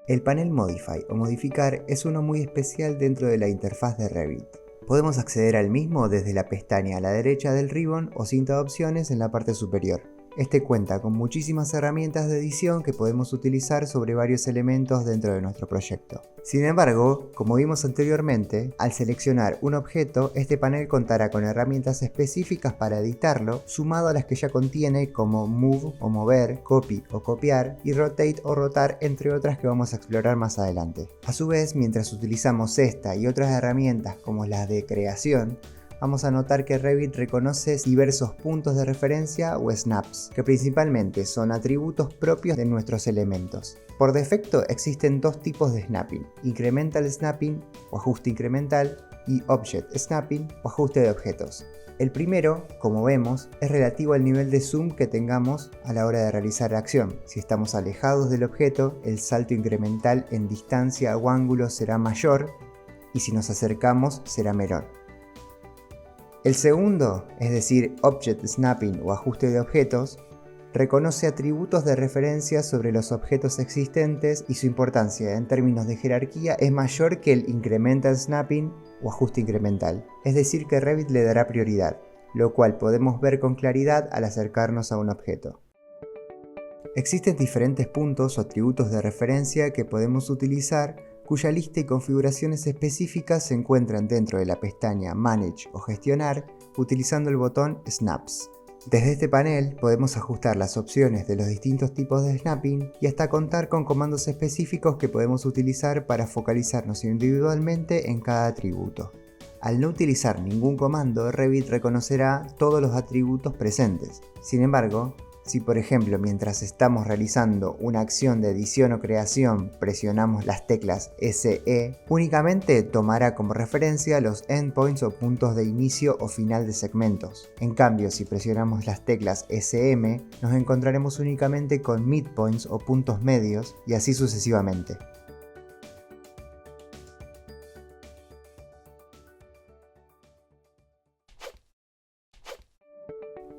El panel Modify o Modificar es uno muy especial dentro de la interfaz de Revit. Podemos acceder al mismo desde la pestaña a la derecha del ribbon o cinta de opciones en la parte superior. Este cuenta con muchísimas herramientas de edición que podemos utilizar sobre varios elementos dentro de nuestro proyecto. Sin embargo, como vimos anteriormente, al seleccionar un objeto, este panel contará con herramientas específicas para editarlo, sumado a las que ya contiene como Move o Mover, Copy o Copiar y Rotate o Rotar, entre otras que vamos a explorar más adelante. A su vez, mientras utilizamos esta y otras herramientas como las de creación, vamos a notar que Revit reconoce diversos puntos de referencia o snaps, que principalmente son atributos propios de nuestros elementos. Por defecto existen dos tipos de snapping: incremental snapping o ajuste incremental y object snapping o ajuste de objetos. El primero, como vemos, es relativo al nivel de zoom que tengamos a la hora de realizar la acción. Si estamos alejados del objeto, el salto incremental en distancia o ángulo será mayor, y si nos acercamos será menor. El segundo, es decir, Object Snapping o ajuste de objetos, reconoce atributos de referencia sobre los objetos existentes y su importancia en términos de jerarquía es mayor que el Incremental Snapping o ajuste incremental, es decir que Revit le dará prioridad, lo cual podemos ver con claridad al acercarnos a un objeto. Existen diferentes puntos o atributos de referencia que podemos utilizar, cuya lista y configuraciones específicas se encuentran dentro de la pestaña Manage o Gestionar, utilizando el botón Snaps. Desde este panel podemos ajustar las opciones de los distintos tipos de snapping y hasta contar con comandos específicos que podemos utilizar para focalizarnos individualmente en cada atributo. Al no utilizar ningún comando, Revit reconocerá todos los atributos presentes. Sin embargo, si por ejemplo mientras estamos realizando una acción de edición o creación presionamos las teclas SE, únicamente tomará como referencia los endpoints o puntos de inicio o final de segmentos. En cambio, si presionamos las teclas SM, nos encontraremos únicamente con midpoints o puntos medios y así sucesivamente.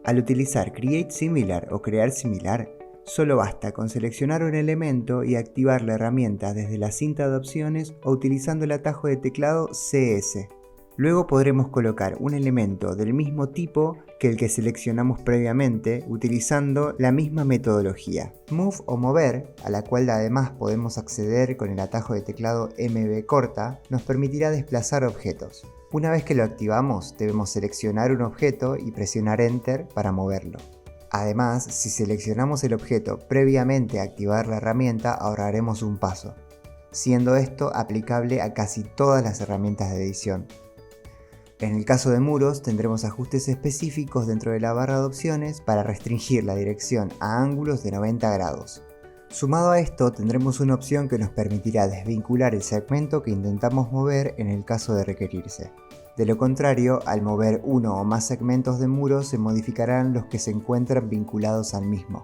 Al utilizar Create Similar o Crear Similar, solo basta con seleccionar un elemento y activar la herramienta desde la cinta de opciones o utilizando el atajo de teclado CS. Luego podremos colocar un elemento del mismo tipo que el que seleccionamos previamente utilizando la misma metodología. Move o Mover, a la cual además podemos acceder con el atajo de teclado MB corta, nos permitirá desplazar objetos. Una vez que lo activamos, debemos seleccionar un objeto y presionar Enter para moverlo. Además, si seleccionamos el objeto previamente a activar la herramienta, ahorraremos un paso, siendo esto aplicable a casi todas las herramientas de edición. En el caso de muros, tendremos ajustes específicos dentro de la barra de opciones para restringir la dirección a ángulos de 90 grados. Sumado a esto, tendremos una opción que nos permitirá desvincular el segmento que intentamos mover en el caso de requerirse. De lo contrario, al mover uno o más segmentos de muro se modificarán los que se encuentran vinculados al mismo.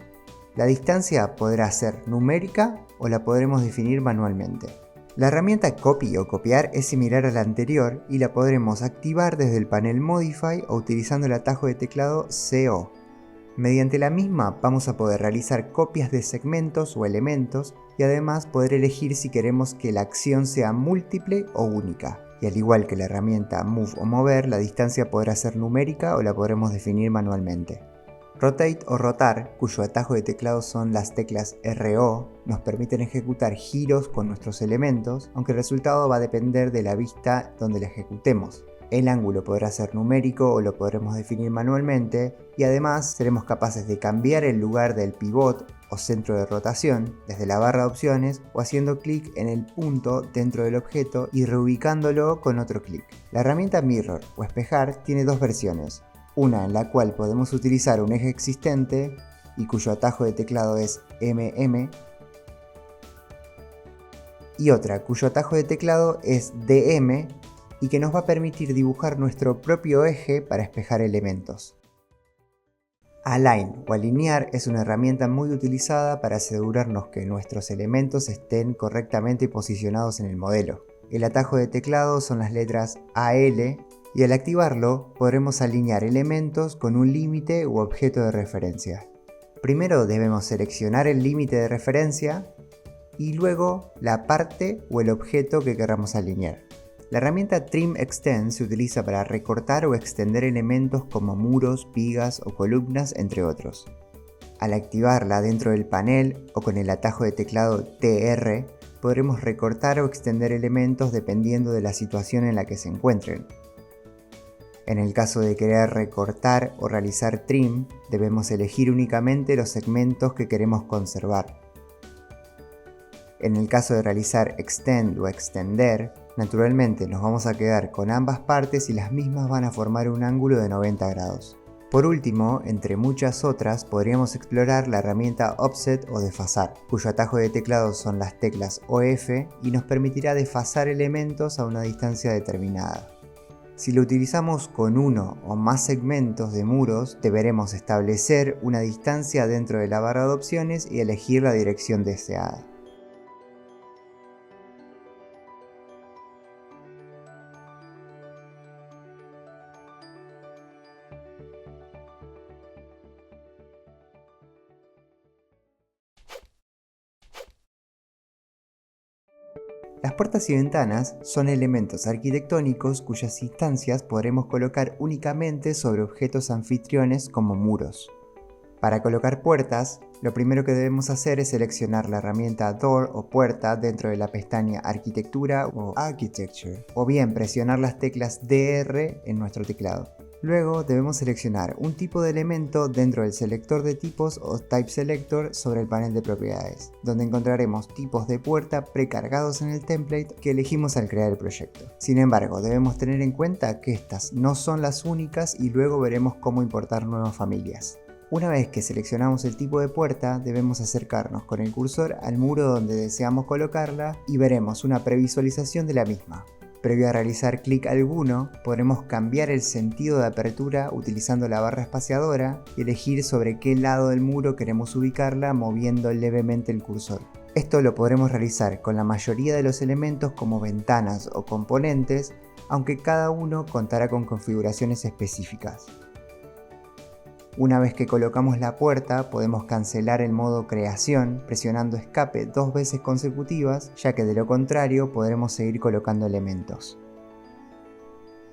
La distancia podrá ser numérica o la podremos definir manualmente. La herramienta Copy o Copiar es similar a la anterior y la podremos activar desde el panel Modify o utilizando el atajo de teclado CO. Mediante la misma vamos a poder realizar copias de segmentos o elementos y además poder elegir si queremos que la acción sea múltiple o única. Y al igual que la herramienta Move o Mover, la distancia podrá ser numérica o la podremos definir manualmente. Rotate o Rotar, cuyo atajo de teclado son las teclas RO, nos permiten ejecutar giros con nuestros elementos, aunque el resultado va a depender de la vista donde la ejecutemos. El ángulo podrá ser numérico o lo podremos definir manualmente y además seremos capaces de cambiar el lugar del pivot o centro de rotación desde la barra de opciones o haciendo clic en el punto dentro del objeto y reubicándolo con otro clic. La herramienta Mirror o Espejar tiene dos versiones, una en la cual podemos utilizar un eje existente y cuyo atajo de teclado es MM, y otra cuyo atajo de teclado es DM y que nos va a permitir dibujar nuestro propio eje para espejar elementos. Align o alinear es una herramienta muy utilizada para asegurarnos que nuestros elementos estén correctamente posicionados en el modelo. El atajo de teclado son las letras AL y al activarlo podremos alinear elementos con un límite u objeto de referencia. Primero debemos seleccionar el límite de referencia y luego la parte o el objeto que queramos alinear. La herramienta Trim Extend se utiliza para recortar o extender elementos como muros, vigas o columnas, entre otros. Al activarla dentro del panel o con el atajo de teclado TR, podremos recortar o extender elementos dependiendo de la situación en la que se encuentren. En el caso de querer recortar o realizar trim, debemos elegir únicamente los segmentos que queremos conservar. En el caso de realizar extend o extender, naturalmente nos vamos a quedar con ambas partes y las mismas van a formar un ángulo de 90 grados. Por último, entre muchas otras, podríamos explorar la herramienta Offset o desfasar, cuyo atajo de teclado son las teclas OF y nos permitirá desfasar elementos a una distancia determinada. Si lo utilizamos con uno o más segmentos de muros, deberemos establecer una distancia dentro de la barra de opciones y elegir la dirección deseada. Las puertas y ventanas son elementos arquitectónicos cuyas instancias podremos colocar únicamente sobre objetos anfitriones como muros. Para colocar puertas, lo primero que debemos hacer es seleccionar la herramienta Door o puerta dentro de la pestaña Arquitectura o Architecture, o bien presionar las teclas DR en nuestro teclado. Luego debemos seleccionar un tipo de elemento dentro del selector de tipos o Type Selector sobre el panel de propiedades, donde encontraremos tipos de puerta precargados en el template que elegimos al crear el proyecto. Sin embargo, debemos tener en cuenta que estas no son las únicas y luego veremos cómo importar nuevas familias. Una vez que seleccionamos el tipo de puerta, debemos acercarnos con el cursor al muro donde deseamos colocarla y veremos una previsualización de la misma. Previo a realizar clic alguno, podremos cambiar el sentido de apertura utilizando la barra espaciadora y elegir sobre qué lado del muro queremos ubicarla moviendo levemente el cursor. Esto lo podremos realizar con la mayoría de los elementos como ventanas o componentes, aunque cada uno contará con configuraciones específicas. Una vez que colocamos la puerta, podemos cancelar el modo creación presionando escape 2 veces consecutivas, ya que de lo contrario podremos seguir colocando elementos.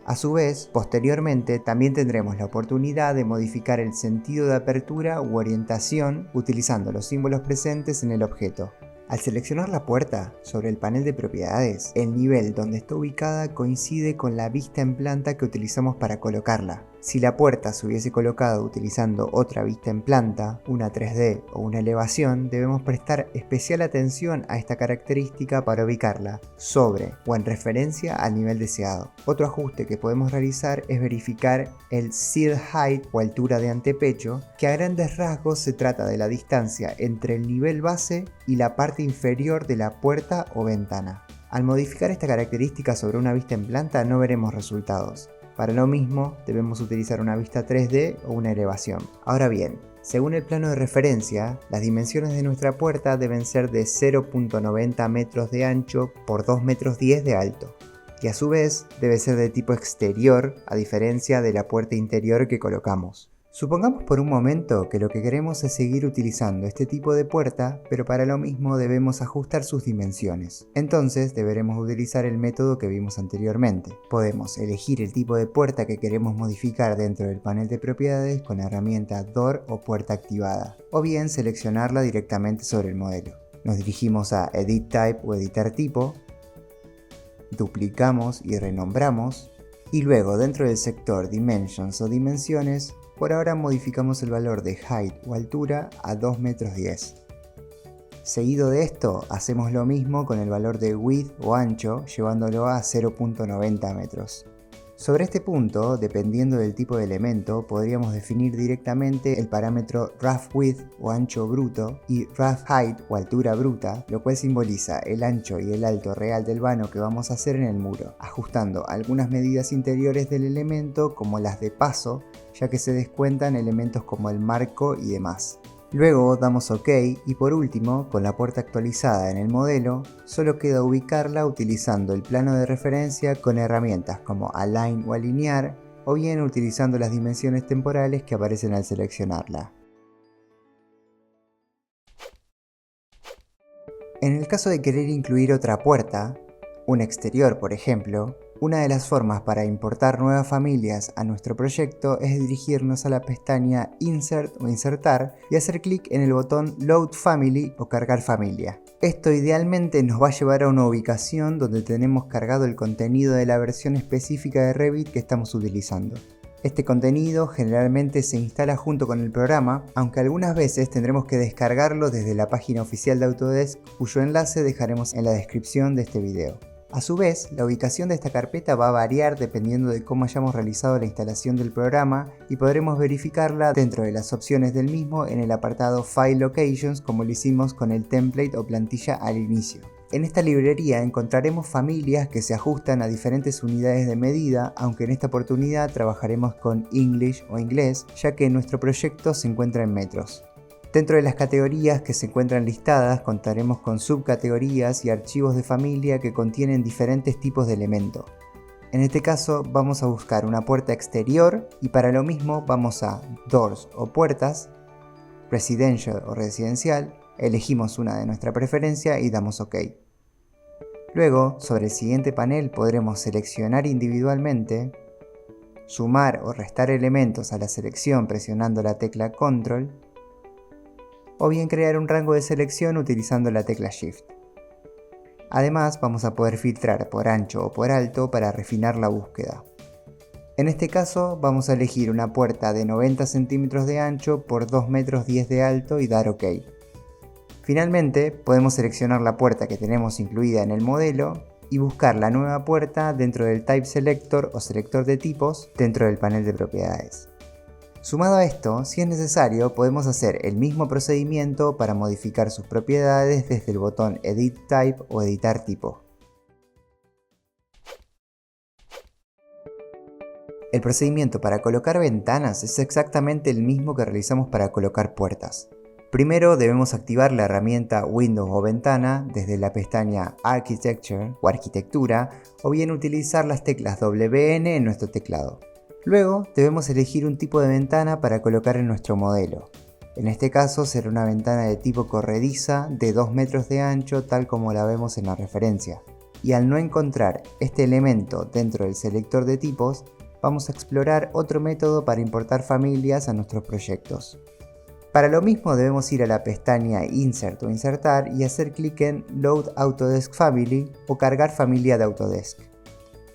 A su vez, posteriormente también tendremos la oportunidad de modificar el sentido de apertura u orientación utilizando los símbolos presentes en el objeto. Al seleccionar la puerta sobre el panel de propiedades, el nivel donde está ubicada coincide con la vista en planta que utilizamos para colocarla. Si la puerta se hubiese colocado utilizando otra vista en planta, una 3D o una elevación, debemos prestar especial atención a esta característica para ubicarla sobre o en referencia al nivel deseado. Otro ajuste que podemos realizar es verificar el Sill Height o altura de antepecho, que a grandes rasgos se trata de la distancia entre el nivel base y la parte inferior de la puerta o ventana. Al modificar esta característica sobre una vista en planta no veremos resultados. Para lo mismo debemos utilizar una vista 3D o una elevación. Ahora bien, según el plano de referencia, las dimensiones de nuestra puerta deben ser de 0.90 metros de ancho por 2,10 metros de alto, y a su vez debe ser de tipo exterior a diferencia de la puerta interior que colocamos. Supongamos por un momento que lo que queremos es seguir utilizando este tipo de puerta, pero para lo mismo debemos ajustar sus dimensiones. Entonces deberemos utilizar el método que vimos anteriormente. Podemos elegir el tipo de puerta que queremos modificar dentro del panel de propiedades con la herramienta Door o puerta activada, o bien seleccionarla directamente sobre el modelo. Nos dirigimos a Edit Type o Editar Tipo, duplicamos y renombramos, y luego dentro del sector Dimensions o Dimensiones, por ahora modificamos el valor de Height o altura a 2,10 metros. Seguido de esto, hacemos lo mismo con el valor de Width o ancho, llevándolo a 0.90 metros. Sobre este punto, dependiendo del tipo de elemento, podríamos definir directamente el parámetro rough width o ancho bruto y rough height o altura bruta, lo cual simboliza el ancho y el alto real del vano que vamos a hacer en el muro, ajustando algunas medidas interiores del elemento como las de paso, ya que se descuentan elementos como el marco y demás. Luego damos OK y por último, con la puerta actualizada en el modelo, solo queda ubicarla utilizando el plano de referencia con herramientas como Align o Alinear, o bien utilizando las dimensiones temporales que aparecen al seleccionarla. En el caso de querer incluir otra puerta, un exterior por ejemplo, una de las formas para importar nuevas familias a nuestro proyecto es dirigirnos a la pestaña Insert o Insertar y hacer clic en el botón Load Family o Cargar Familia. Esto idealmente nos va a llevar a una ubicación donde tenemos cargado el contenido de la versión específica de Revit que estamos utilizando. Este contenido generalmente se instala junto con el programa, aunque algunas veces tendremos que descargarlo desde la página oficial de Autodesk, cuyo enlace dejaremos en la descripción de este video. A su vez, la ubicación de esta carpeta va a variar dependiendo de cómo hayamos realizado la instalación del programa y podremos verificarla dentro de las opciones del mismo en el apartado File Locations como lo hicimos con el template o plantilla al inicio. En esta librería encontraremos familias que se ajustan a diferentes unidades de medida, aunque en esta oportunidad trabajaremos con English o inglés, ya que nuestro proyecto se encuentra en metros. Dentro de las categorías que se encuentran listadas contaremos con subcategorías y archivos de familia que contienen diferentes tipos de elemento. En este caso vamos a buscar una puerta exterior y para lo mismo vamos a Doors o puertas, Residential o residencial, elegimos una de nuestra preferencia y damos OK. Luego, sobre el siguiente panel podremos seleccionar individualmente, sumar o restar elementos a la selección presionando la tecla Control, o bien crear un rango de selección utilizando la tecla Shift. Además, vamos a poder filtrar por ancho o por alto para refinar la búsqueda. En este caso, vamos a elegir una puerta de 90 centímetros de ancho por 2,10 metros de alto y dar OK. Finalmente, podemos seleccionar la puerta que tenemos incluida en el modelo y buscar la nueva puerta dentro del Type Selector o selector de tipos dentro del panel de propiedades. Sumado a esto, si es necesario, podemos hacer el mismo procedimiento para modificar sus propiedades desde el botón Edit Type o Editar Tipo. El procedimiento para colocar ventanas es exactamente el mismo que realizamos para colocar puertas. Primero debemos activar la herramienta Windows o Ventana desde la pestaña Architecture o Arquitectura o bien utilizar las teclas WN en nuestro teclado. Luego debemos elegir un tipo de ventana para colocar en nuestro modelo. En este caso será una ventana de tipo corrediza de 2 metros de ancho tal como la vemos en la referencia. Y al no encontrar este elemento dentro del selector de tipos, vamos a explorar otro método para importar familias a nuestros proyectos. Para lo mismo debemos ir a la pestaña Insert o Insertar y hacer clic en Load Autodesk Family o Cargar familia de Autodesk.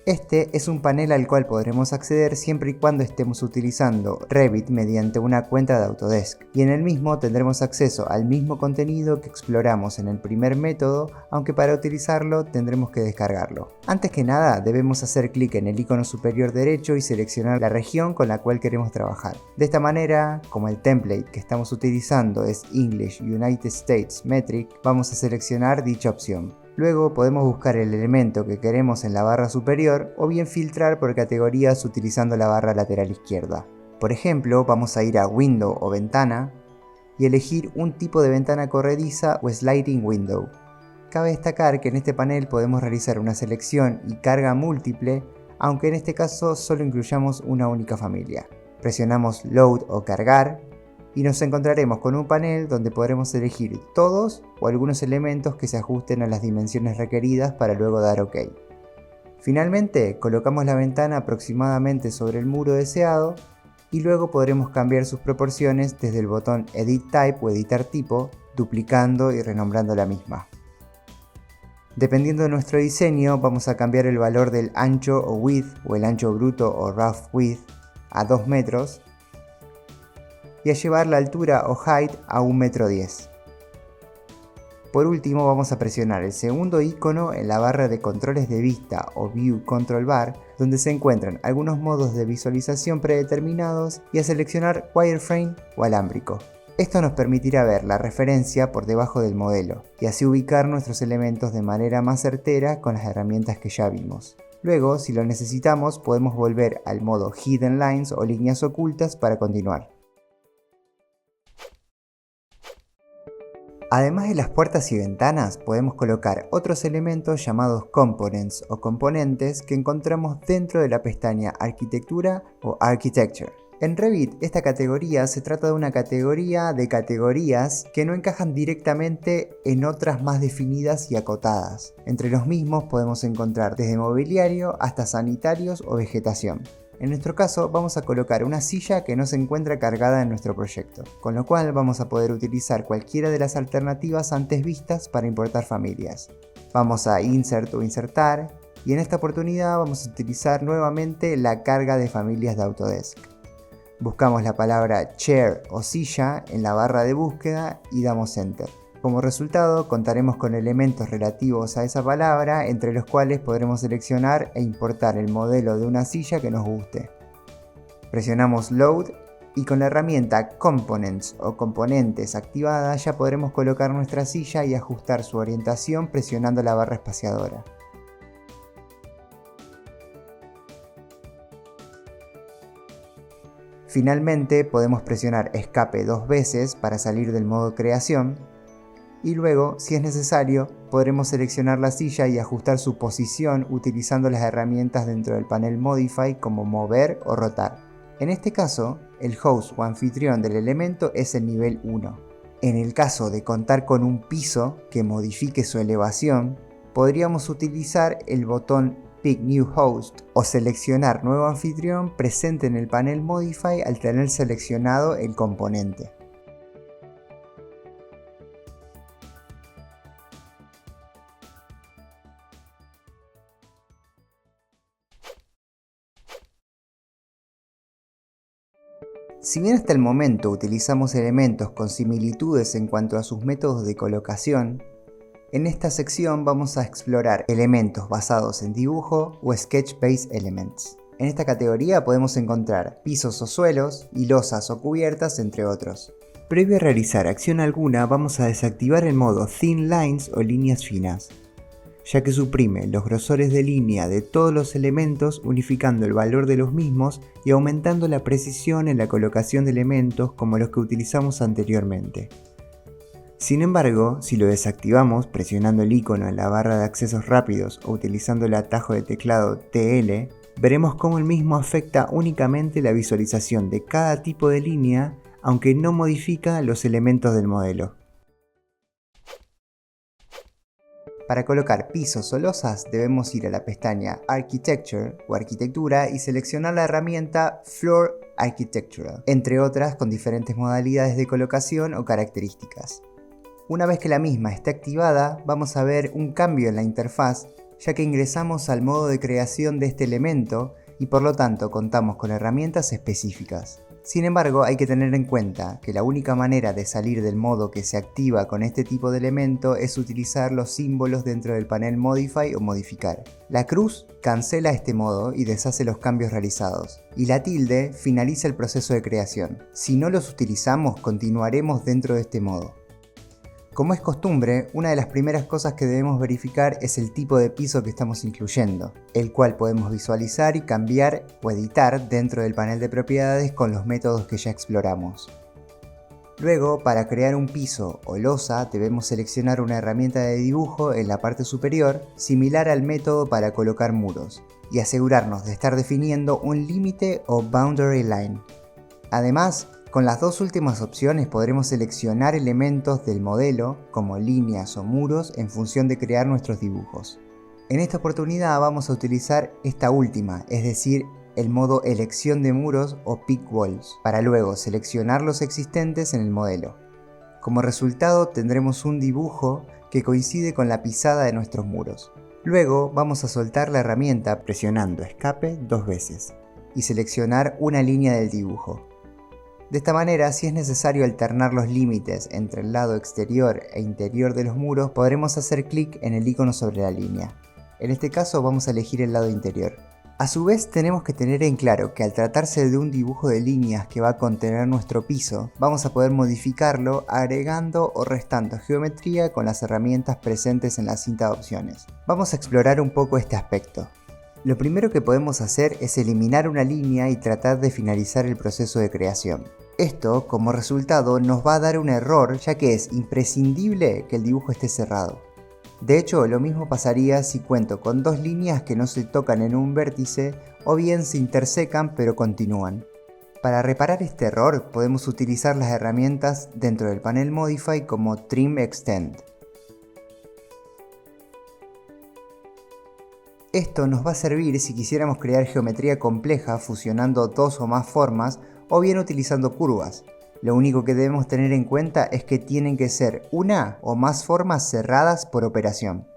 Este es un panel al cual podremos acceder siempre y cuando estemos utilizando Revit mediante una cuenta de Autodesk, y en el mismo tendremos acceso al mismo contenido que exploramos en el primer método, aunque para utilizarlo tendremos que descargarlo. Antes que nada debemos hacer clic en el icono superior derecho y seleccionar la región con la cual queremos trabajar. De esta manera, como el template que estamos utilizando es English United States Metric, vamos a seleccionar dicha opción. Luego podemos buscar el elemento que queremos en la barra superior o bien filtrar por categorías utilizando la barra lateral izquierda. Por ejemplo, vamos a ir a Window o Ventana y elegir un tipo de ventana corrediza o Sliding Window. Cabe destacar que en este panel podemos realizar una selección y carga múltiple, aunque en este caso solo incluyamos una única familia. Presionamos Load o Cargar y nos encontraremos con un panel donde podremos elegir todos o algunos elementos que se ajusten a las dimensiones requeridas para luego dar OK. Finalmente, colocamos la ventana aproximadamente sobre el muro deseado y luego podremos cambiar sus proporciones desde el botón Edit Type o Editar Tipo, duplicando y renombrando la misma. Dependiendo de nuestro diseño, vamos a cambiar el valor del ancho o width o el ancho bruto o rough width a 2 metros y a llevar la altura o height a 1,10 metros. Por último, vamos a presionar el segundo icono en la barra de controles de vista o View Control Bar, donde se encuentran algunos modos de visualización predeterminados, y a seleccionar Wireframe o alámbrico. Esto nos permitirá ver la referencia por debajo del modelo y así ubicar nuestros elementos de manera más certera con las herramientas que ya vimos. Luego, si lo necesitamos, podemos volver al modo Hidden Lines o líneas ocultas para continuar. Además de las puertas y ventanas, podemos colocar otros elementos llamados Components o componentes que encontramos dentro de la pestaña Arquitectura o Architecture. En Revit, esta categoría se trata de una categoría de categorías que no encajan directamente en otras más definidas y acotadas. Entre los mismos podemos encontrar desde mobiliario hasta sanitarios o vegetación. En nuestro caso vamos a colocar una silla que no se encuentra cargada en nuestro proyecto, con lo cual vamos a poder utilizar cualquiera de las alternativas antes vistas para importar familias. Vamos a Insert o Insertar, y en esta oportunidad vamos a utilizar nuevamente la carga de familias de Autodesk. Buscamos la palabra chair o silla en la barra de búsqueda y damos Enter. Como resultado, contaremos con elementos relativos a esa palabra, entre los cuales podremos seleccionar e importar el modelo de una silla que nos guste. Presionamos Load y con la herramienta Components o componentes activada ya podremos colocar nuestra silla y ajustar su orientación presionando la barra espaciadora. Finalmente podemos presionar Escape 2 veces para salir del modo creación, y luego, si es necesario, podremos seleccionar la silla y ajustar su posición utilizando las herramientas dentro del panel Modify como mover o rotar. En este caso, el host o anfitrión del elemento es el nivel 1. En el caso de contar con un piso que modifique su elevación, podríamos utilizar el botón Pick New Host o seleccionar nuevo anfitrión presente en el panel Modify al tener seleccionado el componente. Si bien hasta el momento utilizamos elementos con similitudes en cuanto a sus métodos de colocación, en esta sección vamos a explorar elementos basados en dibujo o Sketch-Based Elements. En esta categoría podemos encontrar pisos o suelos y losas o cubiertas, entre otros. Previo a realizar acción alguna, vamos a desactivar el modo Thin Lines o líneas finas, ya que suprime los grosores de línea de todos los elementos, unificando el valor de los mismos y aumentando la precisión en la colocación de elementos como los que utilizamos anteriormente. Sin embargo, si lo desactivamos presionando el icono en la barra de accesos rápidos o utilizando el atajo de teclado TL, veremos cómo el mismo afecta únicamente la visualización de cada tipo de línea, aunque no modifica los elementos del modelo. Para colocar pisos o losas debemos ir a la pestaña Architecture o Arquitectura y seleccionar la herramienta Floor Architectural, entre otras con diferentes modalidades de colocación o características. Una vez que la misma esté activada, vamos a ver un cambio en la interfaz, ya que ingresamos al modo de creación de este elemento y por lo tanto contamos con herramientas específicas. Sin embargo, hay que tener en cuenta que la única manera de salir del modo que se activa con este tipo de elemento es utilizar los símbolos dentro del panel Modify o Modificar. La cruz cancela este modo y deshace los cambios realizados, y la tilde finaliza el proceso de creación. Si no los utilizamos, continuaremos dentro de este modo. Como es costumbre, una de las primeras cosas que debemos verificar es el tipo de piso que estamos incluyendo, el cual podemos visualizar y cambiar o editar dentro del panel de propiedades con los métodos que ya exploramos. Luego, para crear un piso o losa, debemos seleccionar una herramienta de dibujo en la parte superior, similar al método para colocar muros, y asegurarnos de estar definiendo un límite o boundary line. Además, con las dos últimas opciones podremos seleccionar elementos del modelo, como líneas o muros, en función de crear nuestros dibujos. En esta oportunidad vamos a utilizar esta última, es decir, el modo elección de muros o Pick Walls, para luego seleccionar los existentes en el modelo. Como resultado tendremos un dibujo que coincide con la pisada de nuestros muros. Luego vamos a soltar la herramienta presionando Escape 2 veces y seleccionar una línea del dibujo. De esta manera, si es necesario alternar los límites entre el lado exterior e interior de los muros, podremos hacer clic en el icono sobre la línea. En este caso vamos a elegir el lado interior. A su vez tenemos que tener en claro que al tratarse de un dibujo de líneas que va a contener nuestro piso, vamos a poder modificarlo agregando o restando geometría con las herramientas presentes en la cinta de opciones. Vamos a explorar un poco este aspecto. Lo primero que podemos hacer es eliminar una línea y tratar de finalizar el proceso de creación. Esto, como resultado, nos va a dar un error, ya que es imprescindible que el dibujo esté cerrado. De hecho, lo mismo pasaría si cuento con dos líneas que no se tocan en un vértice o bien se intersecan pero continúan. Para reparar este error podemos utilizar las herramientas dentro del panel Modify como Trim Extend. Esto nos va a servir si quisiéramos crear geometría compleja fusionando dos o más formas o bien utilizando curvas. Lo único que debemos tener en cuenta es que tienen que ser una o más formas cerradas por operación.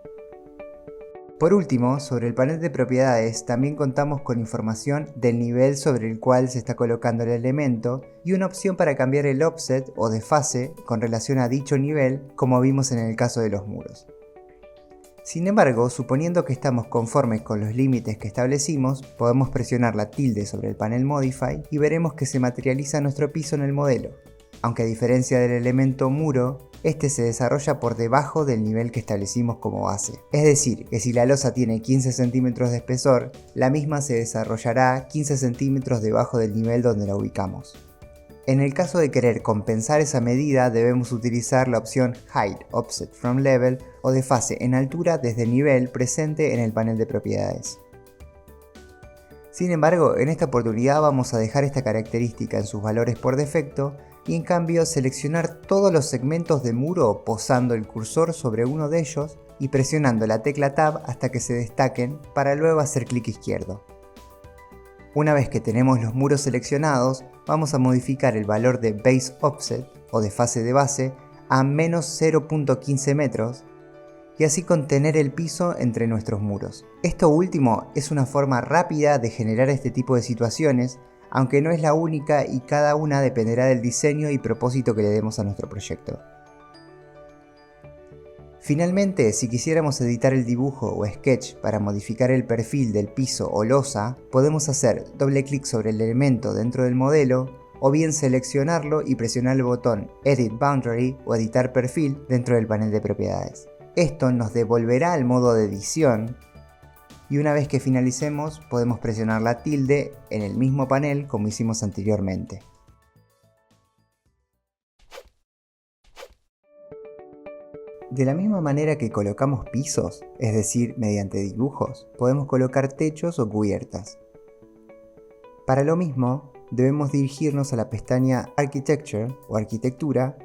Por último, sobre el panel de propiedades también contamos con información del nivel sobre el cual se está colocando el elemento y una opción para cambiar el offset o desfase con relación a dicho nivel, como vimos en el caso de los muros. Sin embargo, suponiendo que estamos conformes con los límites que establecimos, podemos presionar la tilde sobre el panel Modify y veremos que se materializa nuestro piso en el modelo, aunque a diferencia del elemento muro, este se desarrolla por debajo del nivel que establecimos como base. Es decir, que si la losa tiene 15 centímetros de espesor, la misma se desarrollará 15 centímetros debajo del nivel donde la ubicamos. En el caso de querer compensar esa medida, debemos utilizar la opción Hide Offset from Level o desfase en altura desde el nivel presente en el panel de propiedades. Sin embargo, en esta oportunidad vamos a dejar esta característica en sus valores por defecto y en cambio seleccionar todos los segmentos de muro posando el cursor sobre uno de ellos y presionando la tecla Tab hasta que se destaquen para luego hacer clic izquierdo. Una vez que tenemos los muros seleccionados, vamos a modificar el valor de Base Offset o desfase de base a menos 0.15 metros y así contener el piso entre nuestros muros. Esto último es una forma rápida de generar este tipo de situaciones, aunque no es la única y cada una dependerá del diseño y propósito que le demos a nuestro proyecto. Finalmente, si quisiéramos editar el dibujo o sketch para modificar el perfil del piso o losa, podemos hacer doble clic sobre el elemento dentro del modelo o bien seleccionarlo y presionar el botón Edit Boundary o Editar Perfil dentro del panel de propiedades. Esto nos devolverá al modo de edición y una vez que finalicemos podemos presionar la tilde en el mismo panel como hicimos anteriormente. De la misma manera que colocamos pisos, es decir, mediante dibujos, podemos colocar techos o cubiertas. Para lo mismo, debemos dirigirnos a la pestaña Architecture o Arquitectura,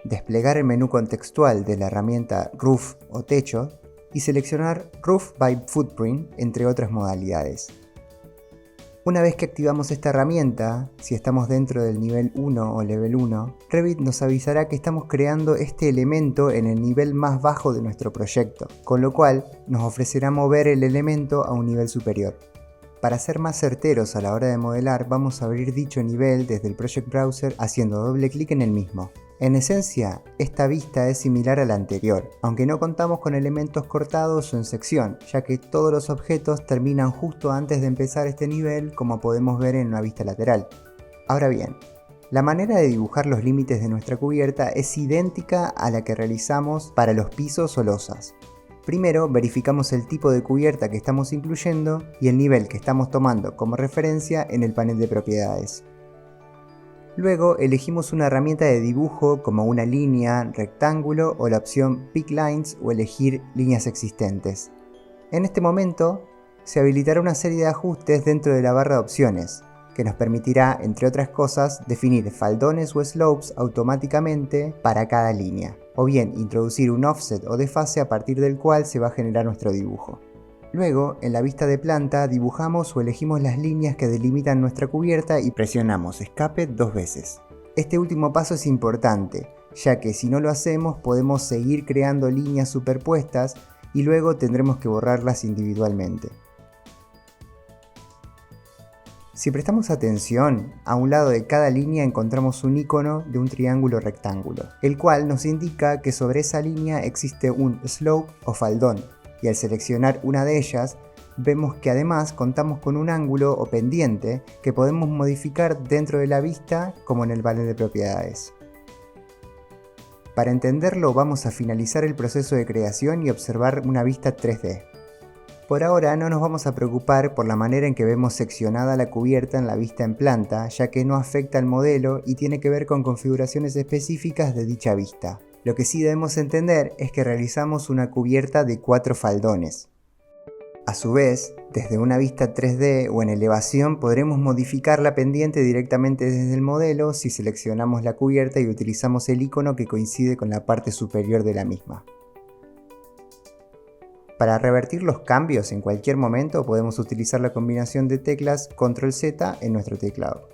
desplegar el menú contextual de la herramienta Roof o Techo y seleccionar Roof by Footprint, entre otras modalidades. Una vez que activamos esta herramienta, si estamos dentro del nivel 1 o level 1, Revit nos avisará que estamos creando este elemento en el nivel más bajo de nuestro proyecto, con lo cual nos ofrecerá mover el elemento a un nivel superior. Para ser más certeros a la hora de modelar, vamos a abrir dicho nivel desde el Project Browser haciendo doble clic en el mismo. En esencia, esta vista es similar a la anterior, aunque no contamos con elementos cortados o en sección, ya que todos los objetos terminan justo antes de empezar este nivel, como podemos ver en una vista lateral. Ahora bien, la manera de dibujar los límites de nuestra cubierta es idéntica a la que realizamos para los pisos o losas. Primero verificamos el tipo de cubierta que estamos incluyendo y el nivel que estamos tomando como referencia en el panel de propiedades. Luego elegimos una herramienta de dibujo como una línea, rectángulo o la opción Pick Lines o elegir líneas existentes. En este momento se habilitará una serie de ajustes dentro de la barra de opciones, que nos permitirá, entre otras cosas, definir faldones o slopes automáticamente para cada línea, o bien introducir un offset o desfase a partir del cual se va a generar nuestro dibujo. Luego, en la vista de planta, dibujamos o elegimos las líneas que delimitan nuestra cubierta y presionamos Escape 2 veces. Este último paso es importante, ya que si no lo hacemos podemos seguir creando líneas superpuestas y luego tendremos que borrarlas individualmente. Si prestamos atención, a un lado de cada línea encontramos un icono de un triángulo rectángulo, el cual nos indica que sobre esa línea existe un slope o faldón, y al seleccionar una de ellas, vemos que además contamos con un ángulo o pendiente que podemos modificar dentro de la vista como en el panel de propiedades. Para entenderlo vamos a finalizar el proceso de creación y observar una vista 3D. Por ahora no nos vamos a preocupar por la manera en que vemos seccionada la cubierta en la vista en planta, ya que no afecta al modelo y tiene que ver con configuraciones específicas de dicha vista. Lo que sí debemos entender es que realizamos una cubierta de 4 faldones. A su vez, desde una vista 3D o en elevación podremos modificar la pendiente directamente desde el modelo si seleccionamos la cubierta y utilizamos el icono que coincide con la parte superior de la misma. Para revertir los cambios en cualquier momento podemos utilizar la combinación de teclas Control Z en nuestro teclado.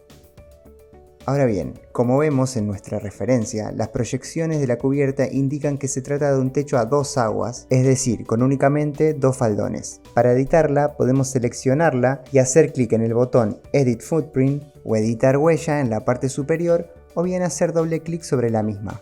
Ahora bien, como vemos en nuestra referencia, las proyecciones de la cubierta indican que se trata de un techo a 2 aguas, es decir, con únicamente 2 faldones. Para editarla podemos seleccionarla y hacer clic en el botón Edit Footprint o Editar Huella en la parte superior o bien hacer doble clic sobre la misma.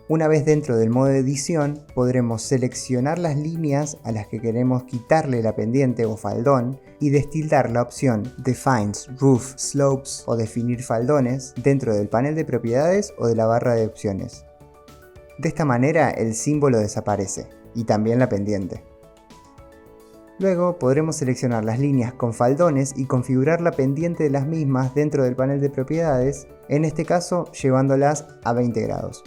Una vez dentro del modo de edición, podremos seleccionar las líneas a las que queremos quitarle la pendiente o faldón y destildar la opción Defines Roof Slopes o Definir faldones dentro del panel de propiedades o de la barra de opciones. De esta manera el símbolo desaparece y también la pendiente. Luego podremos seleccionar las líneas con faldones y configurar la pendiente de las mismas dentro del panel de propiedades, en este caso llevándolas a 20 grados.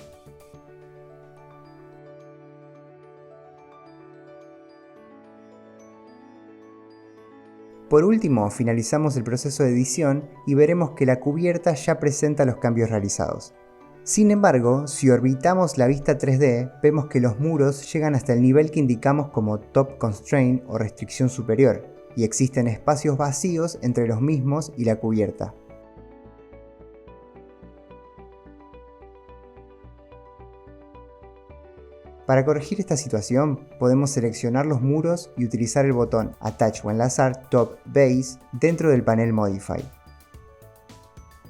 Por último, finalizamos el proceso de edición y veremos que la cubierta ya presenta los cambios realizados. Sin embargo, si orbitamos la vista 3D, vemos que los muros llegan hasta el nivel que indicamos como Top Constraint o restricción superior, y existen espacios vacíos entre los mismos y la cubierta. Para corregir esta situación, podemos seleccionar los muros y utilizar el botón Attach o enlazar Top Base dentro del panel Modify.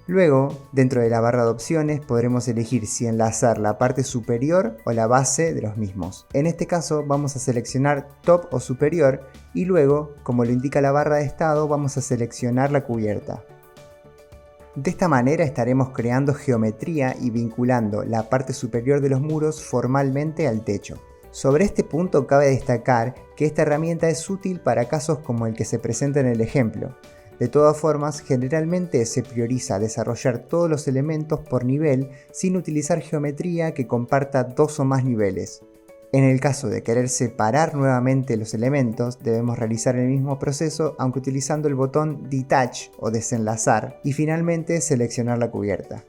Luego, dentro de la barra de opciones, podremos elegir si enlazar la parte superior o la base de los mismos. En este caso, vamos a seleccionar Top o Superior y luego, como lo indica la barra de estado, vamos a seleccionar la cubierta. De esta manera estaremos creando geometría y vinculando la parte superior de los muros formalmente al techo. Sobre este punto cabe destacar que esta herramienta es útil para casos como el que se presenta en el ejemplo. De todas formas, generalmente se prioriza desarrollar todos los elementos por nivel sin utilizar geometría que comparta 2 o más niveles. En el caso de querer separar nuevamente los elementos, debemos realizar el mismo proceso aunque utilizando el botón Detach o desenlazar y finalmente seleccionar la cubierta.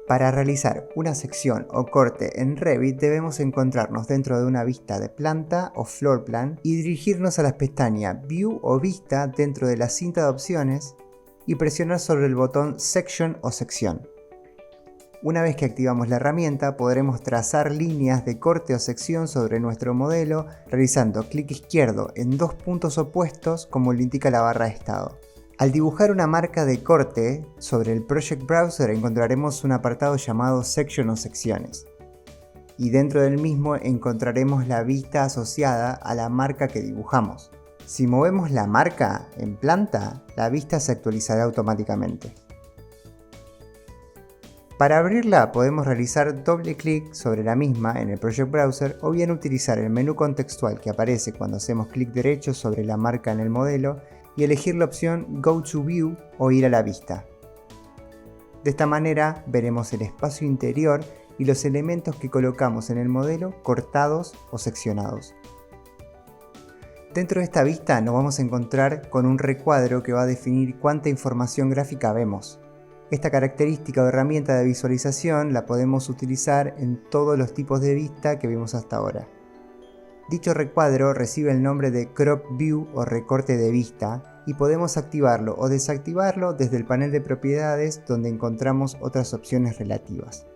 Para realizar una sección o corte en Revit debemos encontrarnos dentro de una vista de planta o floor plan y dirigirnos a la pestaña View o Vista dentro de la cinta de opciones y presionar sobre el botón Section o Sección. Una vez que activamos la herramienta podremos trazar líneas de corte o sección sobre nuestro modelo realizando clic izquierdo en 2 puntos opuestos como lo indica la barra de estado. Al dibujar una marca de corte sobre el Project Browser encontraremos un apartado llamado Section o Secciones y dentro del mismo encontraremos la vista asociada a la marca que dibujamos. Si movemos la marca en planta, la vista se actualizará automáticamente. Para abrirla podemos realizar doble clic sobre la misma en el Project Browser o bien utilizar el menú contextual que aparece cuando hacemos clic derecho sobre la marca en el modelo y elegir la opción Go to View o ir a la vista. De esta manera veremos el espacio interior y los elementos que colocamos en el modelo cortados o seccionados. Dentro de esta vista nos vamos a encontrar con un recuadro que va a definir cuánta información gráfica vemos. Esta característica o herramienta de visualización la podemos utilizar en todos los tipos de vista que vimos hasta ahora. Dicho recuadro recibe el nombre de Crop View o recorte de vista y podemos activarlo o desactivarlo desde el panel de propiedades donde encontramos otras opciones relativas.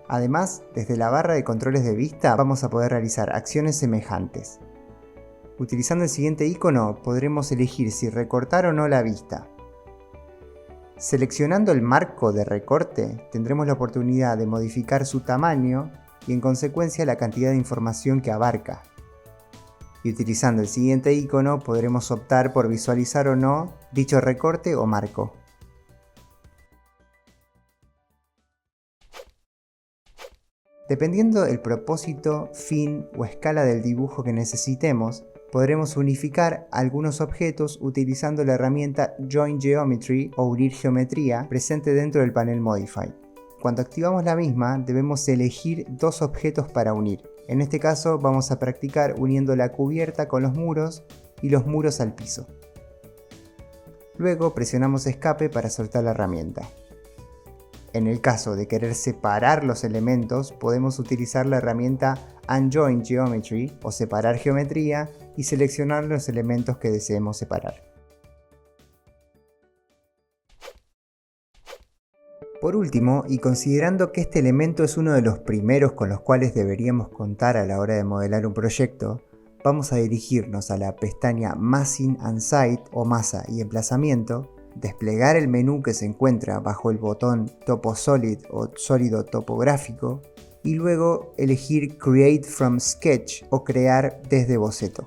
Además, desde la barra de controles de vista vamos a poder realizar acciones semejantes. Utilizando el siguiente icono podremos elegir si recortar o no la vista. Seleccionando el marco de recorte tendremos la oportunidad de modificar su tamaño y en consecuencia la cantidad de información que abarca. Y utilizando el siguiente icono podremos optar por visualizar o no dicho recorte o marco. Dependiendo del propósito, fin o escala del dibujo que necesitemos, podremos unificar algunos objetos utilizando la herramienta Join Geometry o unir geometría presente dentro del panel Modify. Cuando activamos la misma, debemos elegir dos objetos para unir. En este caso vamos a practicar uniendo la cubierta con los muros y los muros al piso. Luego presionamos escape para soltar la herramienta. En el caso de querer separar los elementos, podemos utilizar la herramienta Unjoin Geometry o separar geometría y seleccionar los elementos que deseemos separar. Por último, y considerando que este elemento es uno de los primeros con los cuales deberíamos contar a la hora de modelar un proyecto, vamos a dirigirnos a la pestaña Massing and Site o masa y emplazamiento, desplegar el menú que se encuentra bajo el botón Topo Solid o sólido topográfico y luego elegir Create from Sketch o crear desde boceto.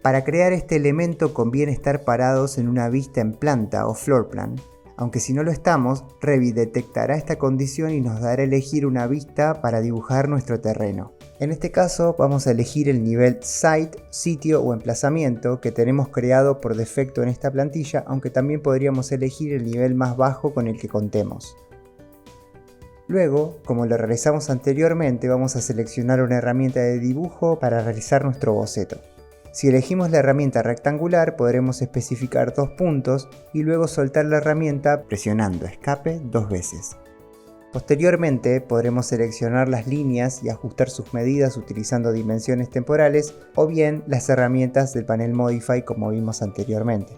Para crear este elemento conviene estar parados en una vista en planta o floor plan, aunque si no lo estamos, Revit detectará esta condición y nos dará a elegir una vista para dibujar nuestro terreno. En este caso vamos a elegir el nivel Site, sitio o emplazamiento que tenemos creado por defecto en esta plantilla, aunque también podríamos elegir el nivel más bajo con el que contemos. Luego, como lo realizamos anteriormente, vamos a seleccionar una herramienta de dibujo para realizar nuestro boceto. Si elegimos la herramienta rectangular, podremos especificar dos puntos y luego soltar la herramienta presionando escape dos veces. Posteriormente podremos seleccionar las líneas y ajustar sus medidas utilizando dimensiones temporales o bien las herramientas del panel Modify como vimos anteriormente.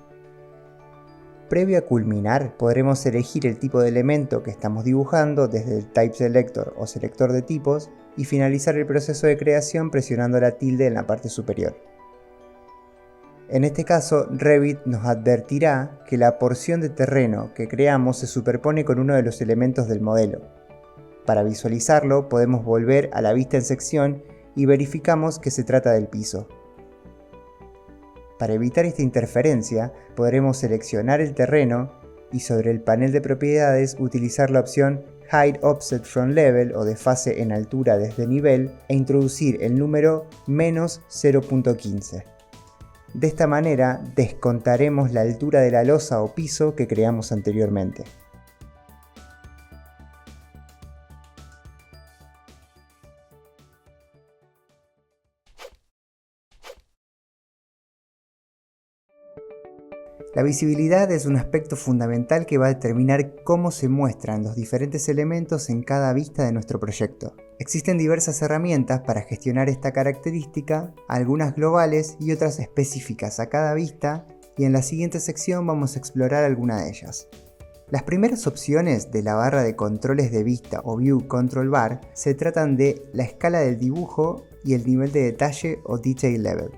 Previo a culminar, podremos elegir el tipo de elemento que estamos dibujando desde el Type Selector o selector de tipos y finalizar el proceso de creación presionando la tilde en la parte superior. En este caso, Revit nos advertirá que la porción de terreno que creamos se superpone con uno de los elementos del modelo. Para visualizarlo, podemos volver a la vista en sección y verificamos que se trata del piso. Para evitar esta interferencia, podremos seleccionar el terreno y sobre el panel de propiedades utilizar la opción Hide Offset from Level o desfase en altura desde nivel e introducir el número menos 0.15. De esta manera descontaremos la altura de la losa o piso que creamos anteriormente. La visibilidad es un aspecto fundamental que va a determinar cómo se muestran los diferentes elementos en cada vista de nuestro proyecto. Existen diversas herramientas para gestionar esta característica, algunas globales y otras específicas a cada vista, y en la siguiente sección vamos a explorar alguna de ellas. Las primeras opciones de la barra de controles de vista o View Control Bar se tratan de la escala del dibujo y el nivel de detalle o Detail Level.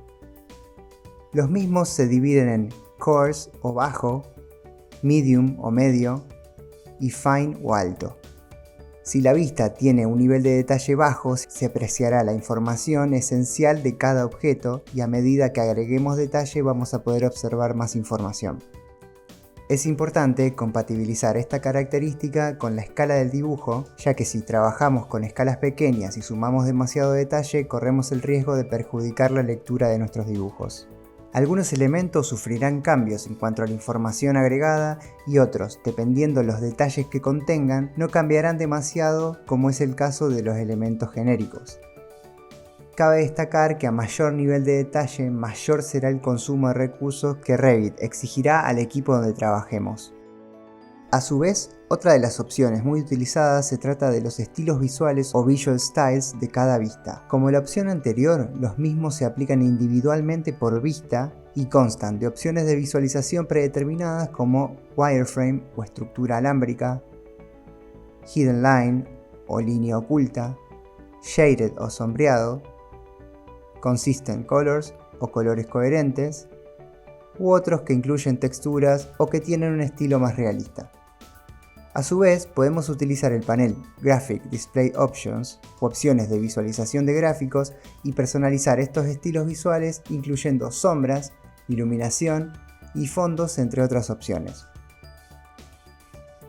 Los mismos se dividen en Coarse o bajo, Medium o medio y Fine o alto. Si la vista tiene un nivel de detalle bajo, se apreciará la información esencial de cada objeto y a medida que agreguemos detalle vamos a poder observar más información. Es importante compatibilizar esta característica con la escala del dibujo, ya que si trabajamos con escalas pequeñas y sumamos demasiado detalle, corremos el riesgo de perjudicar la lectura de nuestros dibujos. Algunos elementos sufrirán cambios en cuanto a la información agregada y otros, dependiendo los detalles que contengan, no cambiarán demasiado como es el caso de los elementos genéricos. Cabe destacar que a mayor nivel de detalle, mayor será el consumo de recursos que Revit exigirá al equipo donde trabajemos. A su vez, otra de las opciones muy utilizadas se trata de los estilos visuales o visual styles de cada vista. Como la opción anterior, los mismos se aplican individualmente por vista y constan de opciones de visualización predeterminadas como wireframe o estructura alámbrica, hidden line o línea oculta, shaded o sombreado, consistent colors o colores coherentes, u otros que incluyen texturas o que tienen un estilo más realista. A su vez, podemos utilizar el panel Graphic Display Options o opciones de visualización de gráficos y personalizar estos estilos visuales incluyendo sombras, iluminación y fondos, entre otras opciones.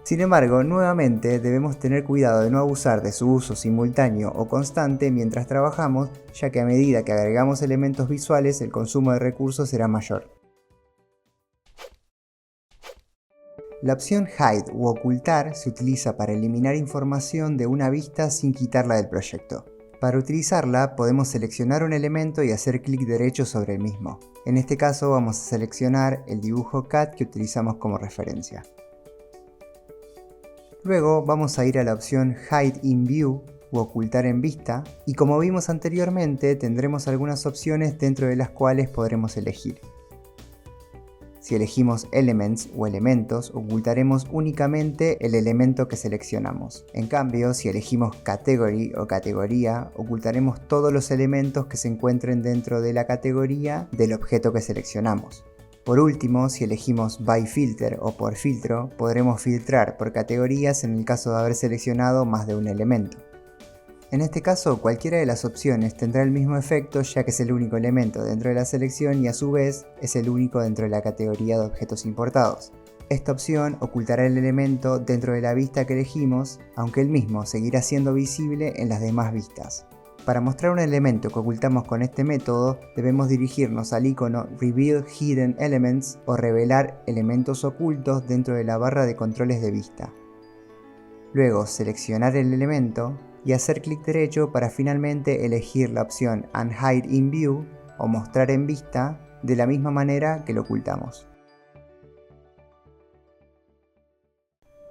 Sin embargo, nuevamente debemos tener cuidado de no abusar de su uso simultáneo o constante mientras trabajamos, ya que a medida que agregamos elementos visuales el consumo de recursos será mayor. La opción Hide u Ocultar se utiliza para eliminar información de una vista sin quitarla del proyecto. Para utilizarla podemos seleccionar un elemento y hacer clic derecho sobre el mismo. En este caso vamos a seleccionar el dibujo cat que utilizamos como referencia. Luego vamos a ir a la opción Hide in View u Ocultar en vista y como vimos anteriormente tendremos algunas opciones dentro de las cuales podremos elegir. Si elegimos Elements o elementos, ocultaremos únicamente el elemento que seleccionamos. En cambio, si elegimos Category o categoría, ocultaremos todos los elementos que se encuentren dentro de la categoría del objeto que seleccionamos. Por último, si elegimos By Filter o por filtro, podremos filtrar por categorías en el caso de haber seleccionado más de un elemento. En este caso, cualquiera de las opciones tendrá el mismo efecto ya que es el único elemento dentro de la selección y a su vez es el único dentro de la categoría de objetos importados. Esta opción ocultará el elemento dentro de la vista que elegimos, aunque el mismo seguirá siendo visible en las demás vistas. Para mostrar un elemento que ocultamos con este método, debemos dirigirnos al icono Reveal Hidden Elements o revelar elementos ocultos dentro de la barra de controles de vista. Luego seleccionar el elemento y hacer clic derecho para finalmente elegir la opción Unhide in View o mostrar en vista de la misma manera que lo ocultamos.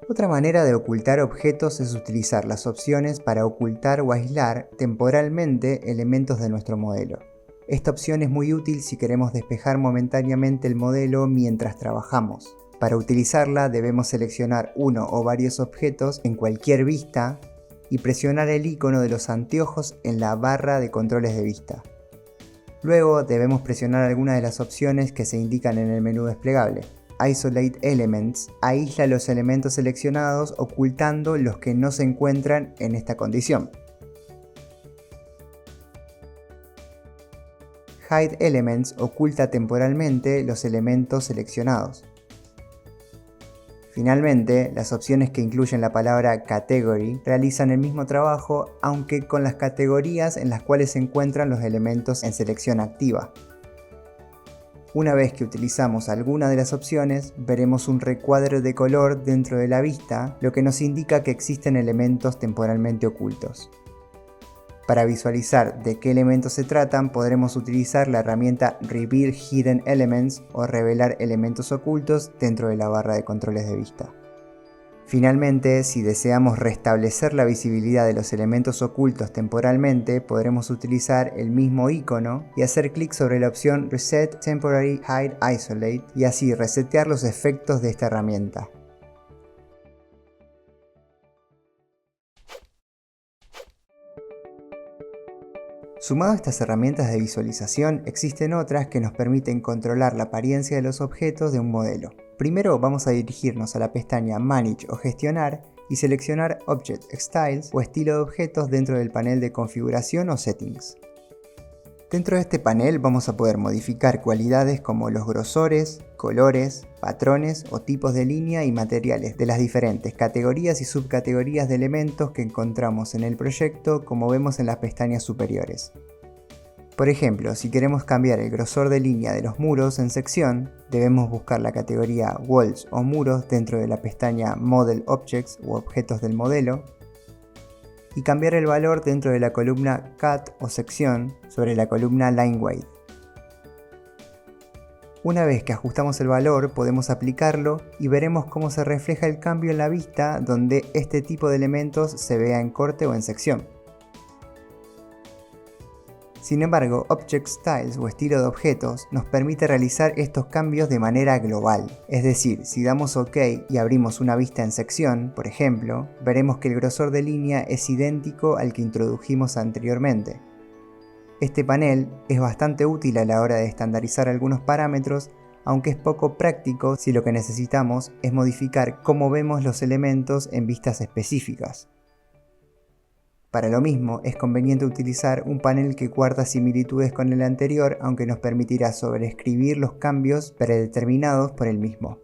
Otra manera de ocultar objetos es utilizar las opciones para ocultar o aislar temporalmente elementos de nuestro modelo. Esta opción es muy útil si queremos despejar momentáneamente el modelo mientras trabajamos. Para utilizarla debemos seleccionar uno o varios objetos en cualquier vista y presionar el icono de los anteojos en la barra de controles de vista. Luego debemos presionar alguna de las opciones que se indican en el menú desplegable. Isolate Elements aísla los elementos seleccionados ocultando los que no se encuentran en esta condición. Hide Elements oculta temporalmente los elementos seleccionados. Finalmente, las opciones que incluyen la palabra Category realizan el mismo trabajo, aunque con las categorías en las cuales se encuentran los elementos en selección activa. Una vez que utilizamos alguna de las opciones, veremos un recuadro de color dentro de la vista, lo que nos indica que existen elementos temporalmente ocultos. Para visualizar de qué elementos se tratan, podremos utilizar la herramienta Reveal Hidden Elements o revelar elementos ocultos dentro de la barra de controles de vista. Finalmente, si deseamos restablecer la visibilidad de los elementos ocultos temporalmente, podremos utilizar el mismo icono y hacer clic sobre la opción Reset Temporary Hide Isolate y así resetear los efectos de esta herramienta. Sumado a estas herramientas de visualización, existen otras que nos permiten controlar la apariencia de los objetos de un modelo. Primero vamos a dirigirnos a la pestaña Manage o Gestionar y seleccionar Object Styles o estilo de objetos dentro del panel de configuración o settings. Dentro de este panel vamos a poder modificar cualidades como los grosores, colores, patrones o tipos de línea y materiales de las diferentes categorías y subcategorías de elementos que encontramos en el proyecto, como vemos en las pestañas superiores. Por ejemplo, si queremos cambiar el grosor de línea de los muros en sección, debemos buscar la categoría Walls o muros dentro de la pestaña Model Objects u objetos del modelo, y cambiar el valor dentro de la columna Cut o sección sobre la columna Line Weight. Una vez que ajustamos el valor, podemos aplicarlo y veremos cómo se refleja el cambio en la vista donde este tipo de elementos se vea en corte o en sección. Sin embargo, Object Styles o estilo de objetos nos permite realizar estos cambios de manera global. Es decir, si damos OK y abrimos una vista en sección, por ejemplo, veremos que el grosor de línea es idéntico al que introdujimos anteriormente. Este panel es bastante útil a la hora de estandarizar algunos parámetros, aunque es poco práctico si lo que necesitamos es modificar cómo vemos los elementos en vistas específicas. Para lo mismo, es conveniente utilizar un panel que guarda similitudes con el anterior, aunque nos permitirá sobreescribir los cambios predeterminados por el mismo.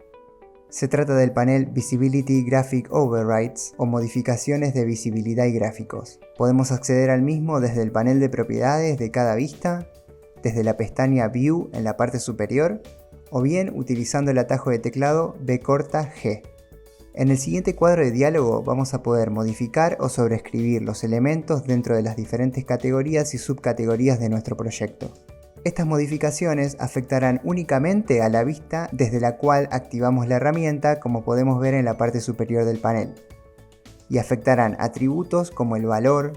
Se trata del panel Visibility Graphic Overrides o modificaciones de visibilidad y gráficos. Podemos acceder al mismo desde el panel de propiedades de cada vista, desde la pestaña View en la parte superior, o bien utilizando el atajo de teclado B-G. En el siguiente cuadro de diálogo vamos a poder modificar o sobreescribir los elementos dentro de las diferentes categorías y subcategorías de nuestro proyecto. Estas modificaciones afectarán únicamente a la vista desde la cual activamos la herramienta, como podemos ver en la parte superior del panel, y afectarán atributos como el valor,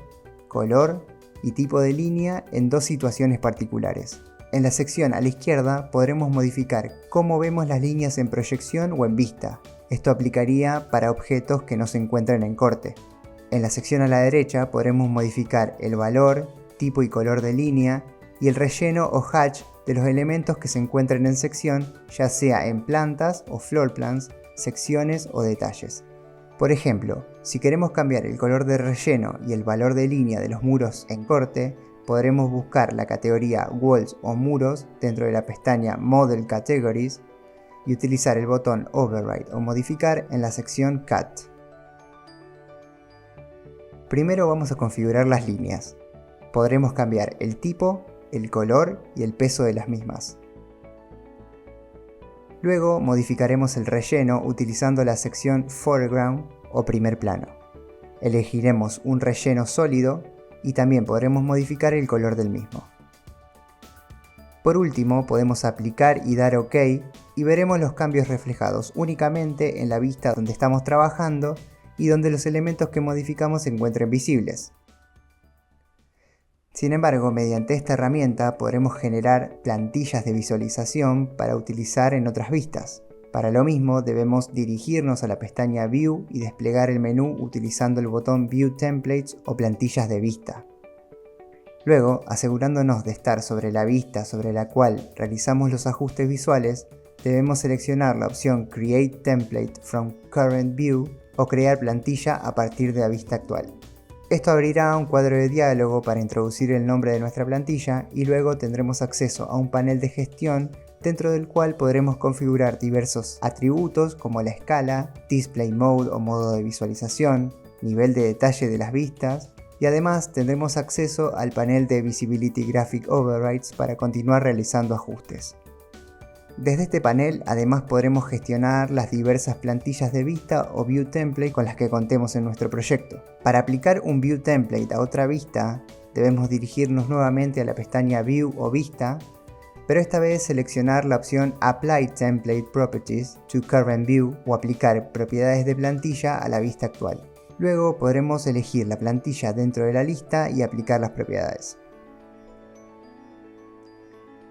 color y tipo de línea en dos situaciones particulares. En la sección a la izquierda podremos modificar cómo vemos las líneas en proyección o en vista. Esto aplicaría para objetos que no se encuentran en corte. En la sección a la derecha podremos modificar el valor, tipo y color de línea y el relleno o hatch de los elementos que se encuentran en sección, ya sea en plantas o floor plans, secciones o detalles. Por ejemplo, si queremos cambiar el color de relleno y el valor de línea de los muros en corte, podremos buscar la categoría Walls o Muros dentro de la pestaña Model Categories y utilizar el botón Override o Modificar en la sección Cut. Primero vamos a configurar las líneas. Podremos cambiar el tipo, el color y el peso de las mismas. Luego modificaremos el relleno utilizando la sección Foreground o primer plano. Elegiremos un relleno sólido y también podremos modificar el color del mismo. Por último, podemos aplicar y dar OK y veremos los cambios reflejados únicamente en la vista donde estamos trabajando y donde los elementos que modificamos se encuentren visibles. Sin embargo, mediante esta herramienta podremos generar plantillas de visualización para utilizar en otras vistas. Para lo mismo debemos dirigirnos a la pestaña View y desplegar el menú utilizando el botón View Templates o plantillas de vista. Luego, asegurándonos de estar sobre la vista sobre la cual realizamos los ajustes visuales, debemos seleccionar la opción Create Template from Current View o crear plantilla a partir de la vista actual. Esto abrirá un cuadro de diálogo para introducir el nombre de nuestra plantilla y luego tendremos acceso a un panel de gestión dentro del cual podremos configurar diversos atributos como la escala, Display Mode o modo de visualización, nivel de detalle de las vistas y además tendremos acceso al panel de Visibility Graphic Overrides para continuar realizando ajustes. Desde este panel además podremos gestionar las diversas plantillas de vista o View Template con las que contemos en nuestro proyecto. Para aplicar un View Template a otra vista, debemos dirigirnos nuevamente a la pestaña View o Vista, pero esta vez seleccionar la opción Apply Template Properties to Current View o aplicar propiedades de plantilla a la vista actual. Luego podremos elegir la plantilla dentro de la lista y aplicar las propiedades.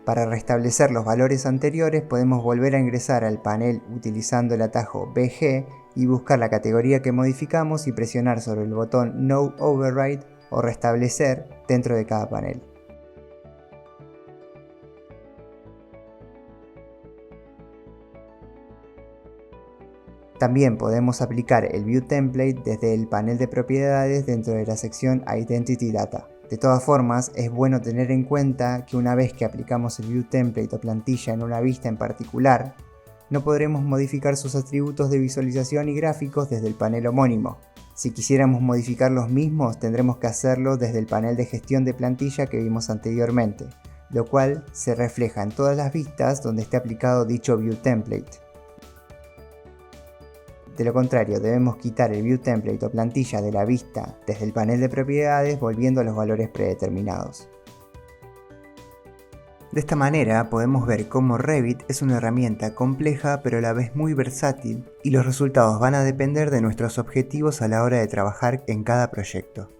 Para restablecer los valores anteriores podemos volver a ingresar al panel utilizando el atajo BG y buscar la categoría que modificamos y presionar sobre el botón No Override o Restablecer dentro de cada panel. También podemos aplicar el View Template desde el panel de propiedades dentro de la sección Identity Data. De todas formas, es bueno tener en cuenta que una vez que aplicamos el View Template o plantilla en una vista en particular, no podremos modificar sus atributos de visualización y gráficos desde el panel homónimo. Si quisiéramos modificar los mismos, tendremos que hacerlo desde el panel de gestión de plantilla que vimos anteriormente, lo cual se refleja en todas las vistas donde esté aplicado dicho View Template. De lo contrario, debemos quitar el View Template o plantilla de la vista desde el panel de propiedades volviendo a los valores predeterminados. De esta manera podemos ver cómo Revit es una herramienta compleja pero a la vez muy versátil y los resultados van a depender de nuestros objetivos a la hora de trabajar en cada proyecto.